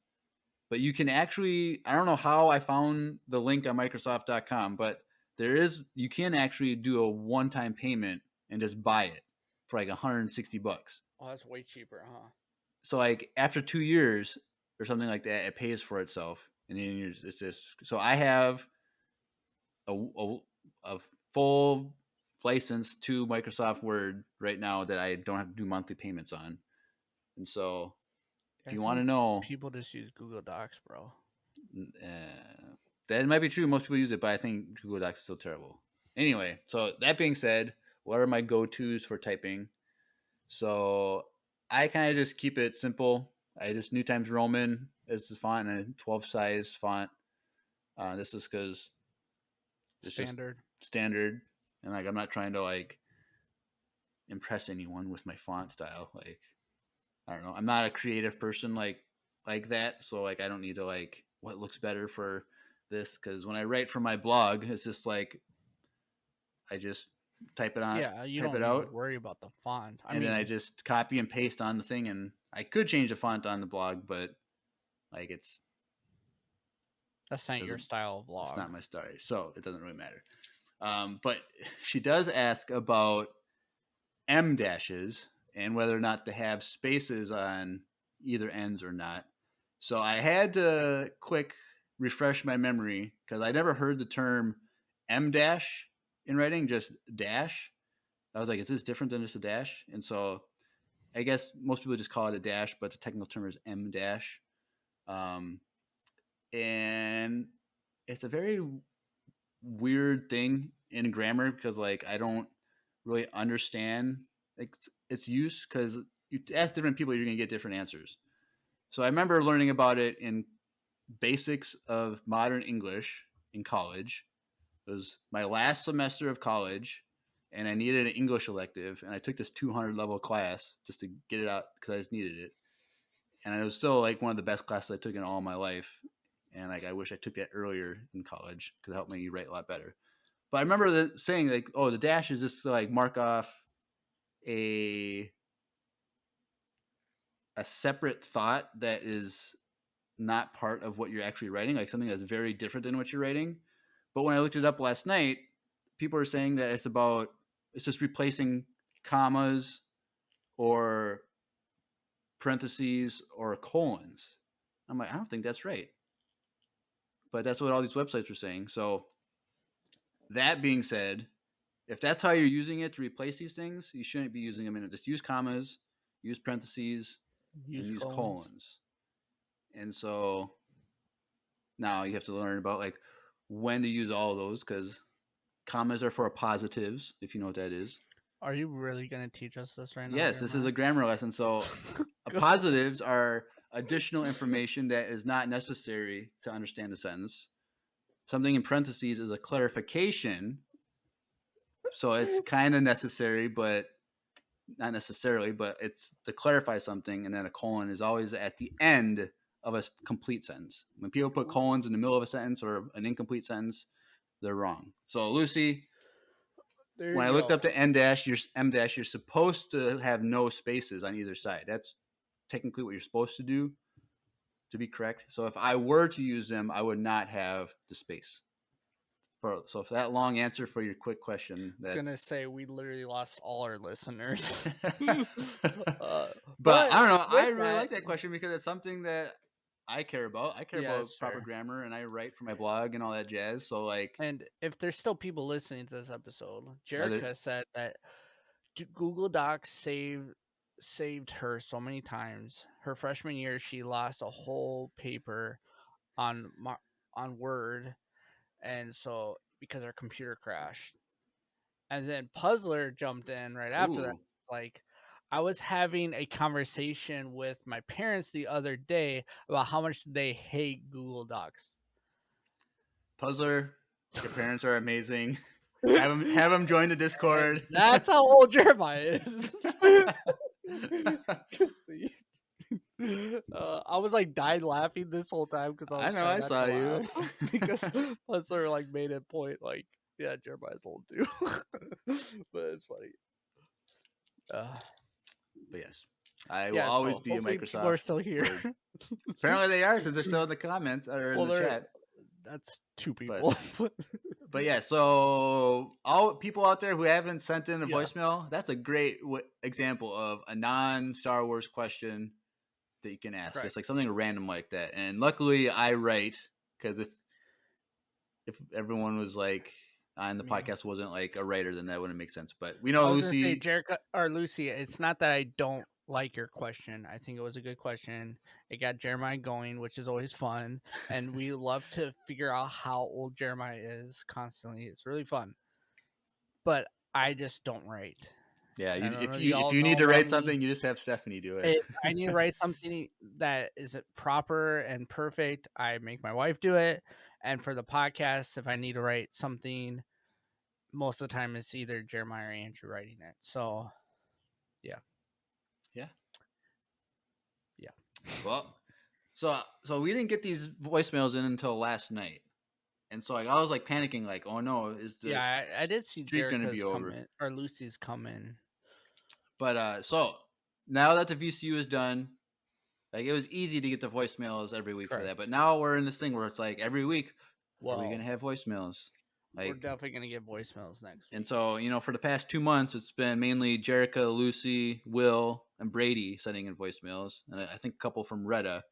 but you can actually, I don't know how I found the link on Microsoft.com, but you can actually do a one-time payment and just buy it for $160.
Oh, that's way cheaper, huh?
So after 2 years or something like that, it pays for itself. And then it's just, so I have a full license to Microsoft Word right now that I don't have to do monthly payments on. And so if you want to know,
people just use Google Docs, bro.
That might be true. Most people use it, but I think Google Docs is still terrible. Anyway, so that being said, what are my go-tos for typing? So I kind of just keep it simple. I just New Times Roman as the font and a 12 size font. This is because it's standard, and I'm not trying to impress anyone with my font style. I don't know. I'm not a creative person like that, so I don't need to what looks better for this, because when I write for my blog, it's just I just type it on.
Yeah, you
type
don't
it out,
worry about the font.
then I just copy and paste on the thing, and I could change the font on the blog, but
that's not your style of blog.
It's not my style, so it doesn't really matter. But she does ask about em dashes and whether or not to have spaces on either ends or not. So I had to quick refresh my memory because I never heard the term em dash in writing, just dash. I was like, is this different than just a dash? And so I guess most people just call it a dash, but the technical term is em dash. And it's a very weird thing in grammar because I don't really understand its use, because you ask different people, you're going to get different answers. So I remember learning about it in Basics of Modern English in college. It was my last semester of college, and I needed an English elective, and I took this 200 level class just to get it out because I just needed it. And it was still like one of the best classes I took in all my life. And like I wish I took that earlier in college because it helped me write a lot better. But I remember saying like, oh, the dash is just to like mark off a separate thought that is not part of what you're actually writing, like something that's very different than what you're writing. But when I looked it up last night, people are saying that it's just replacing commas or parentheses or colons. I'm like, I don't think that's right. But that's what all these websites are saying. So that being said, if that's how you're using it to replace these things, you shouldn't be using them in it. Just use commas, use parentheses, and use colons. And so now you have to learn about like when to use all of those, because commas are for positives, if you know what that is.
Are you really going to teach us this right now?
Yes, this is a grammar lesson. So positives are additional information that is not necessary to understand the sentence. Something in parentheses is a clarification. So it's kind of necessary, but not necessarily, but it's to clarify something. And then a colon is always at the end of a complete sentence. When people put colons in the middle of a sentence or an incomplete sentence, they're wrong. So Lucy, when I looked up the M dash, you're supposed to have no spaces on either side. That's technically what you're supposed to do to be correct. So if I were to use them, I would not have the space. So for that long answer for your quick question,
I was going to say we literally lost all our listeners.
But I don't know. I really like that question because it's something that I care about. I care about proper grammar, and I write for my blog and all that jazz. So like,
and if there's still people listening to this episode, Jerica said that Google Docs saved her so many times. Her freshman year, she lost a whole paper on Word, and so because her computer crashed. And then Puzzler jumped in right after that. Like, I was having a conversation with my parents the other day about how much they hate Google Docs.
Puzzler, your parents are amazing. Have them join the Discord.
And that's how old Jeremiah is. I was like dying laughing this whole time because I saw you because Puzzler like made a point like, yeah, Jeremiah's old too. But it's funny.
But yes, I will always be a Microsoft.
People are still here.
Apparently they are, since they're still in the comments or in the chat.
That's two people.
But yeah, so all people out there who haven't sent in a voicemail, that's a great example of a non-Star Wars question that you can ask. Right. It's like something random like that. And luckily I write, because if everyone was like on the podcast wasn't like a writer, then that wouldn't make sense. But we know Lucy,
Jerica or Lucy, it's not that I don't like your question. I think it was a good question. It got Jeremiah going, which is always fun, and we love to figure out how old Jeremiah is constantly. It's really fun. But I just don't write.
Yeah, if you need to write something, you just have Stephanie do it.
If I need to write something that is proper and perfect, I make my wife do it. And for the podcast, if I need to write something, most of the time it's either Jeremiah or Andrew writing it. So, yeah.
Well, so we didn't get these voicemails in until last night, and so like I was like panicking, like, oh no, is this?
Yeah, I did see Jerica's going to be over or Lucy's coming.
But so now that the VCU is done, like it was easy to get the voicemails every week for that. But now we're in this thing where it's like every week, are we going to have voicemails? Like,
we're definitely going to get voicemails next week.
And so, for the past 2 months, it's been mainly Jerica, Lucy, Will, and Brady sending in voicemails. And I think a couple from Retta.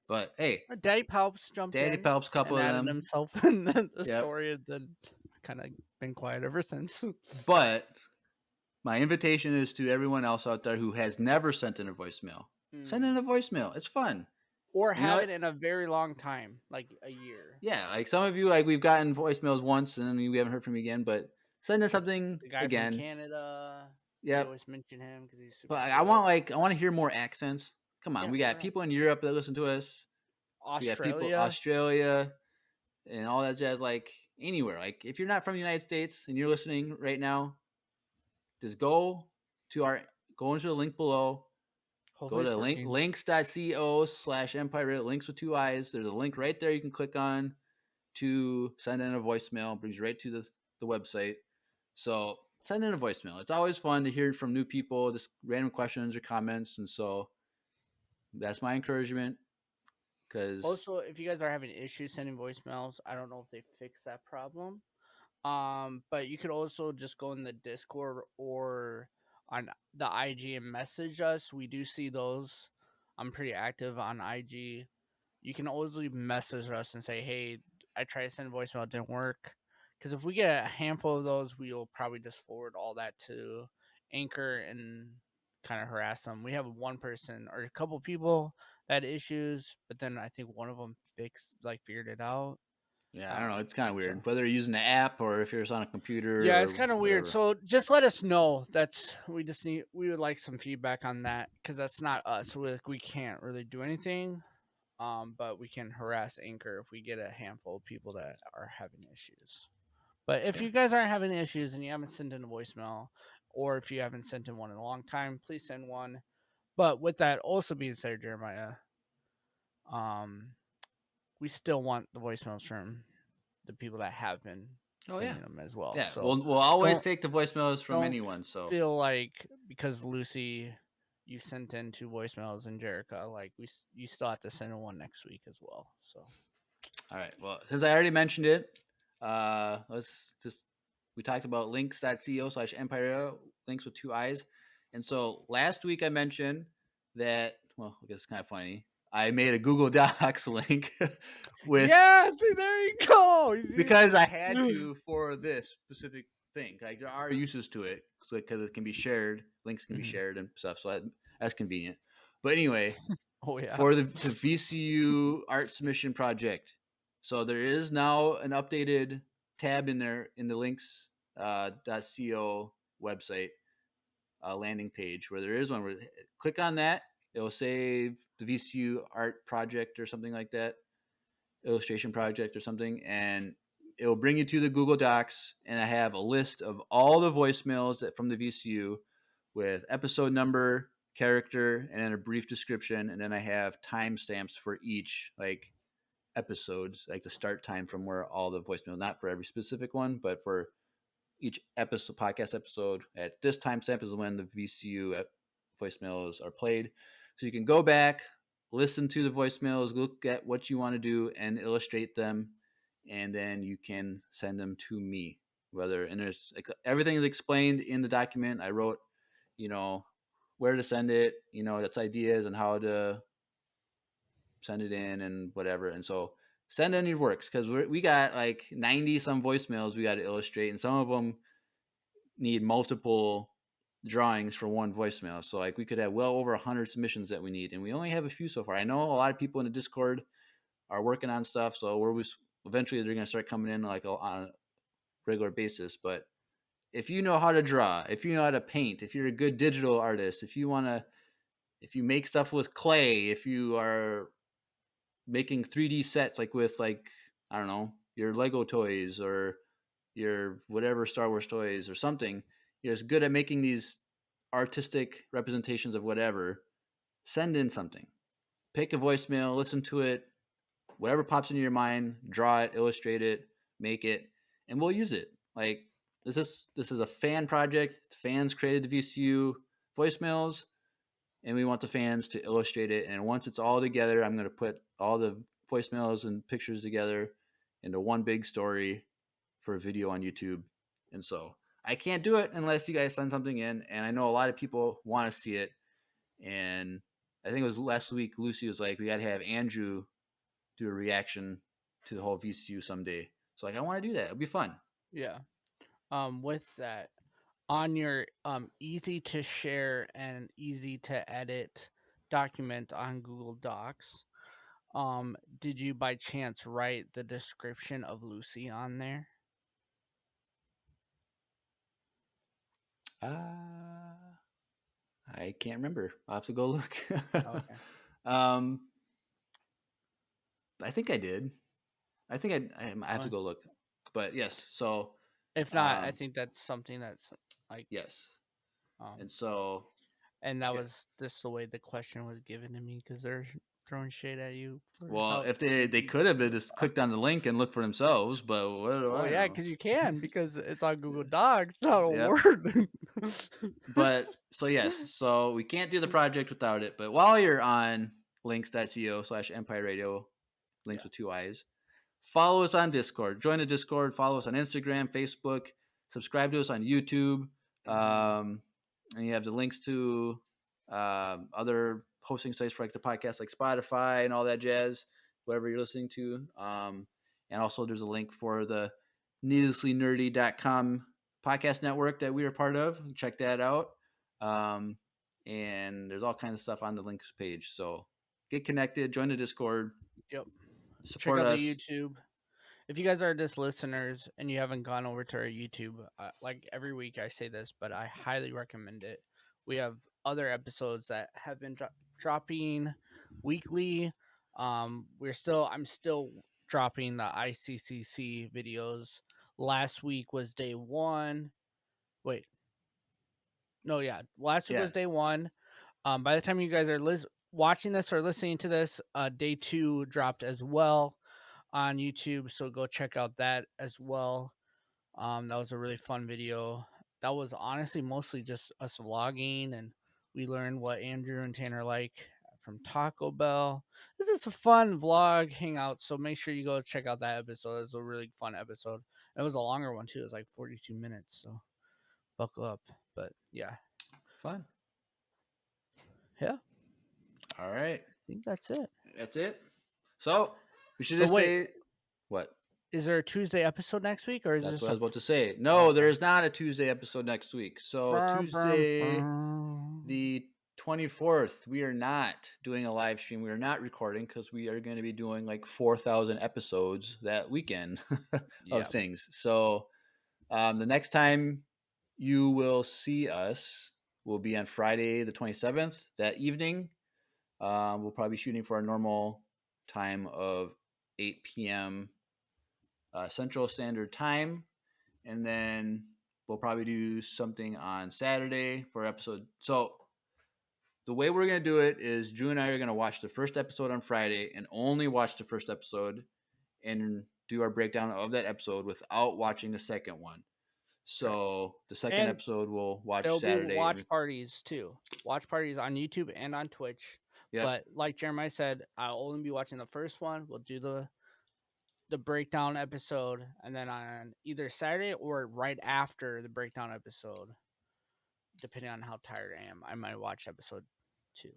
But, hey.
Daddy Palps jumped in.
Daddy Palps, couple of them.
Himself in the story and then kind of been quiet ever since.
But my invitation is to everyone else out there who has never sent in a voicemail. Send in a voicemail. It's fun.
Or have it in a very long time, like a year.
Yeah, like some of you, like we've gotten voicemails once and we haven't heard from you again, but send in something
the guy
again.
From Canada.
Yeah,
always mention him because he's super.
But I want to hear more accents. Come on,
Yeah,
we got
we're
people in Europe that listen to us. We got people
Australia.
Australia and all that jazz. Like anywhere. Like if you're not from the United States and you're listening right now, just go into the link below.
Hopefully
Go
it's
to
working.
links.co/Empire Links with 2 eyes. There's a link right there you can click on to send in a voicemail. Brings you right to the website. So send in a voicemail. It's always fun to hear from new people, just random questions or comments. And so that's my encouragement. Because
Also, if you guys are having issues sending voicemails, I don't know if they fixed that problem. But you could also just go in the Discord or on the IG and message us. We do see those. I'm pretty active on IG. You can always message us and say, "Hey, I tried to send a voicemail, it didn't work." Because if we get a handful of those, we'll probably just forward all that to Anchor and kind of harass them. We have one person or a couple people that had issues, but then I think one of them figured it out.
yeah, I don't know. It's kind of
So
weird. Whether you're using the app or if you're just on a computer
yeah, it's
or
kind of weird.
whatever.
So just let us know. We would like some feedback on that because that's not us. We can't really do anything. But we can harass Anchor if we get a handful of people that are having issues. But if
Yeah.
you guys aren't having issues and you haven't sent in a voicemail, or if you haven't sent in one in a long time, please send one. But with that also being said, Jeremiah, um, we still want the voicemails from the people that have been
Oh yeah.
sending them as well.
Yeah.
So
We'll always
don't
take the voicemails from
don't
anyone. So
feel like because Lucy, you sent in 2 voicemails and Jerica, like you still have to send in one next week as well. So
all right. Well, since I already mentioned it, we talked about links.co/Empire Links with 2 eyes. And so last week I mentioned that, well, I guess it's kind of funny. I made a Google Docs link with
yeah, see, there you go.
because I had to for this specific thing. Like there are uses to it because it can be shared, links can be
Mhm.
shared and stuff. So that's convenient. But anyway,
Oh yeah.
for the VCU art submission project. So there is now an updated tab in there in the links .co website landing page where there is one where click on that. It'll say the VCU art project or something like that, illustration project or something, and it will bring you to the Google Docs. And I have a list of all the voicemails from the VCU with episode number, character, and then a brief description. And then I have timestamps for each episodes, like the start time from where all the voicemail, not for every specific one, but for each podcast episode at this timestamp is when the VCU voicemails are played. So you can go back, listen to the voicemails, look at what you want to do, and illustrate them, and then you can send them to me. And there's everything is explained in the document. I wrote, where to send it, that's ideas and how to send it in and whatever. And so send in your works because we got like 90 some voicemails we got to illustrate, and some of them need multiple drawings for one voicemail. So we could have well over 100 submissions that we need, and we only have a few so far. I know a lot of people in the Discord are working on stuff, so eventually they're going to start coming in on a regular basis. But if you know how to draw, if you know how to paint, if you're a good digital artist, if you make stuff with clay, if you are making 3D sets with I don't know, your Lego toys or your whatever Star Wars toys or something, you're as good at making these artistic representations of whatever, send in something. Pick a voicemail, listen to it, whatever pops into your mind, draw it, illustrate it, make it, and we'll use it. This is a fan project. Fans created the VCU voicemails, and we want the fans to illustrate it. And once it's all together, I'm going to put all the voicemails and pictures together into one big story for a video on YouTube. And so I can't do it unless you guys send something in. And I know a lot of people want to see it. And I think it was last week, Lucy was like, we got to have Andrew do a reaction to the whole VCU someday. So I want to do that. It'll be fun.
Yeah. With that, on your easy to share and easy to edit document on Google Docs, did you by chance write the description of Lucy on there?
I I can't remember. I'll have to go look.
Okay.
I think I did. I think I have to go look. But yes, so
If not, I think that's something that's like
yes.
Um,
And so
and that
yeah.
was just the way the question was given to me because they're throwing shade at you. For
Well,
how
if they could have just clicked on the link and looked for themselves, but what do
Oh
I
yeah,
know?
because you can because it's on Google Docs, not a
Yep.
Word.
But so yes, so we can't do the project without it. But while you're on links.co/Empire Radio, links with 2 I's, follow us on Discord. Join the Discord. Follow us on Instagram, Facebook. Subscribe to us on YouTube. And you have the links to other hosting sites for like the podcast, like Spotify and all that jazz, whatever you're listening to. And also there's a link for the needlesslynerdy.com podcast network that we are part of. Check that out. And there's all kinds of stuff on the links page. So get connected, join the Discord.
Yep.
Support
Check out
us.
the YouTube. If you guys are just listeners and you haven't gone over to our YouTube, like every week I say this, but I highly recommend it. We have other episodes that have been dropping weekly. I'm still dropping the ICCC videos. Last week was day 1. Wait, no, yeah, last week was day 1. By the time you guys are watching this or listening to this, day 2 dropped as well on YouTube, so go check out that as well. That was a really fun video. That was honestly mostly just us vlogging, and we learned what Andrew and Tanner like from Taco Bell. This is a fun vlog hangout, so make sure you go check out that episode. It was a really fun episode. It was a longer one too. It was like 42 minutes, so buckle up. But yeah,
Fun.
Yeah.
All right.
I think that's it.
That's it. So we should
So
just
wait.
say what?
Is there a Tuesday episode next week, or is
That's
this
what I was about to say. No,
Okay.
there's not a Tuesday episode next week. So Tuesday, the 24th, we are not doing a live stream. We are not recording because we are going to be doing like 4,000 episodes that weekend of things. So the next time you will see us will be on Friday the 27th that evening. We'll probably be shooting for our normal time of 8 p.m. Central Standard Time. And then we'll probably do something on Saturday for episode. So the way we're going to do it is Drew and I are going to watch the first episode on Friday and only watch the first episode and do our breakdown of that episode without watching the second one. So the second episode we'll watch
there'll
Saturday.
Be watch parties too. Watch parties on YouTube and on Twitch.
Yep.
But like Jeremiah said, I'll only be watching the first one. We'll do the breakdown episode, and then on either Saturday or right after the breakdown episode, depending on how tired I am, I might watch episode 2.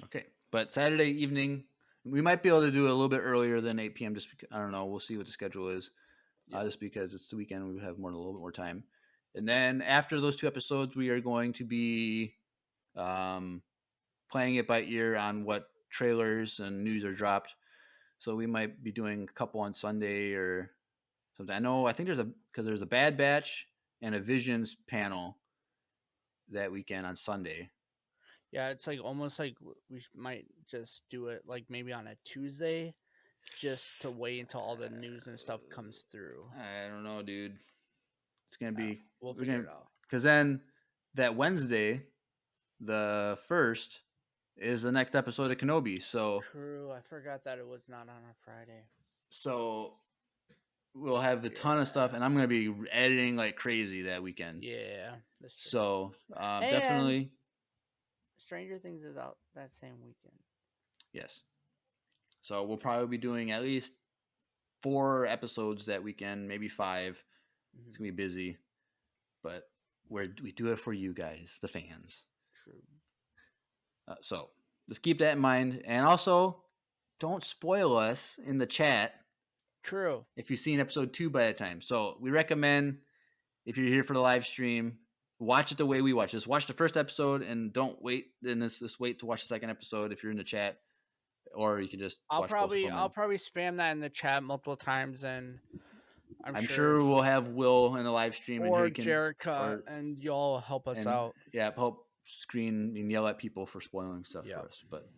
Okay, but Saturday evening, we might be able to do it a little bit earlier than 8 p.m. Just because, I don't know. We'll see what the schedule is. Just because it's the weekend, we have a little bit more time. And then after those 2 episodes, we are going to be playing it by ear on what trailers and news are dropped. So we might be doing a couple on Sunday or something. I think there's a Bad Batch and a Visions panel that weekend on Sunday.
Yeah, it's like almost like we might just do it like maybe on a Tuesday, just to wait until all the news and stuff comes through.
I don't know, dude. It's gonna be
we'll figure it out.
Because then that Wednesday, the 1st, is the next episode of Kenobi. So
true, I forgot that it was not on a Friday.
So we'll have a ton of stuff, and I'm gonna be editing like crazy that weekend.
Yeah, that's true.
So definitely.
Stranger Things is out that same weekend.
Yes. So we'll probably be doing at least 4 episodes that weekend, maybe 5. Mm-hmm. It's gonna be busy, but we do it for you guys, the fans.
True.
So just keep that in mind, and also don't spoil us in the chat.
True.
If you've seen episode 2 by that time, so we recommend if you're here for the live stream, watch it the way we watch. Just watch the first episode and don't wait. Then just wait to watch the second episode if you're in the chat, or you can just.
I'll probably spam that in the chat multiple times, and I'm sure
we'll have Will in the live stream
or Jerica, and y'all help us out.
Yeah, screen and yell at people for spoiling stuff
Yep.
for us. But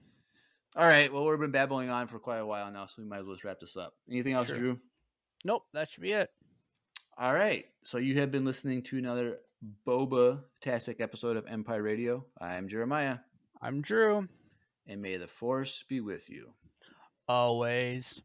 all right, well, we've been babbling on for quite a while now, so we might as well just wrap this up. Anything else,
Sure.
Drew?
Nope, that should be it.
All right, so you have been listening to another Boba-tastic episode of Empire Radio. I'm Jeremiah,
I'm Drew.
and may the Force be with you.
Always.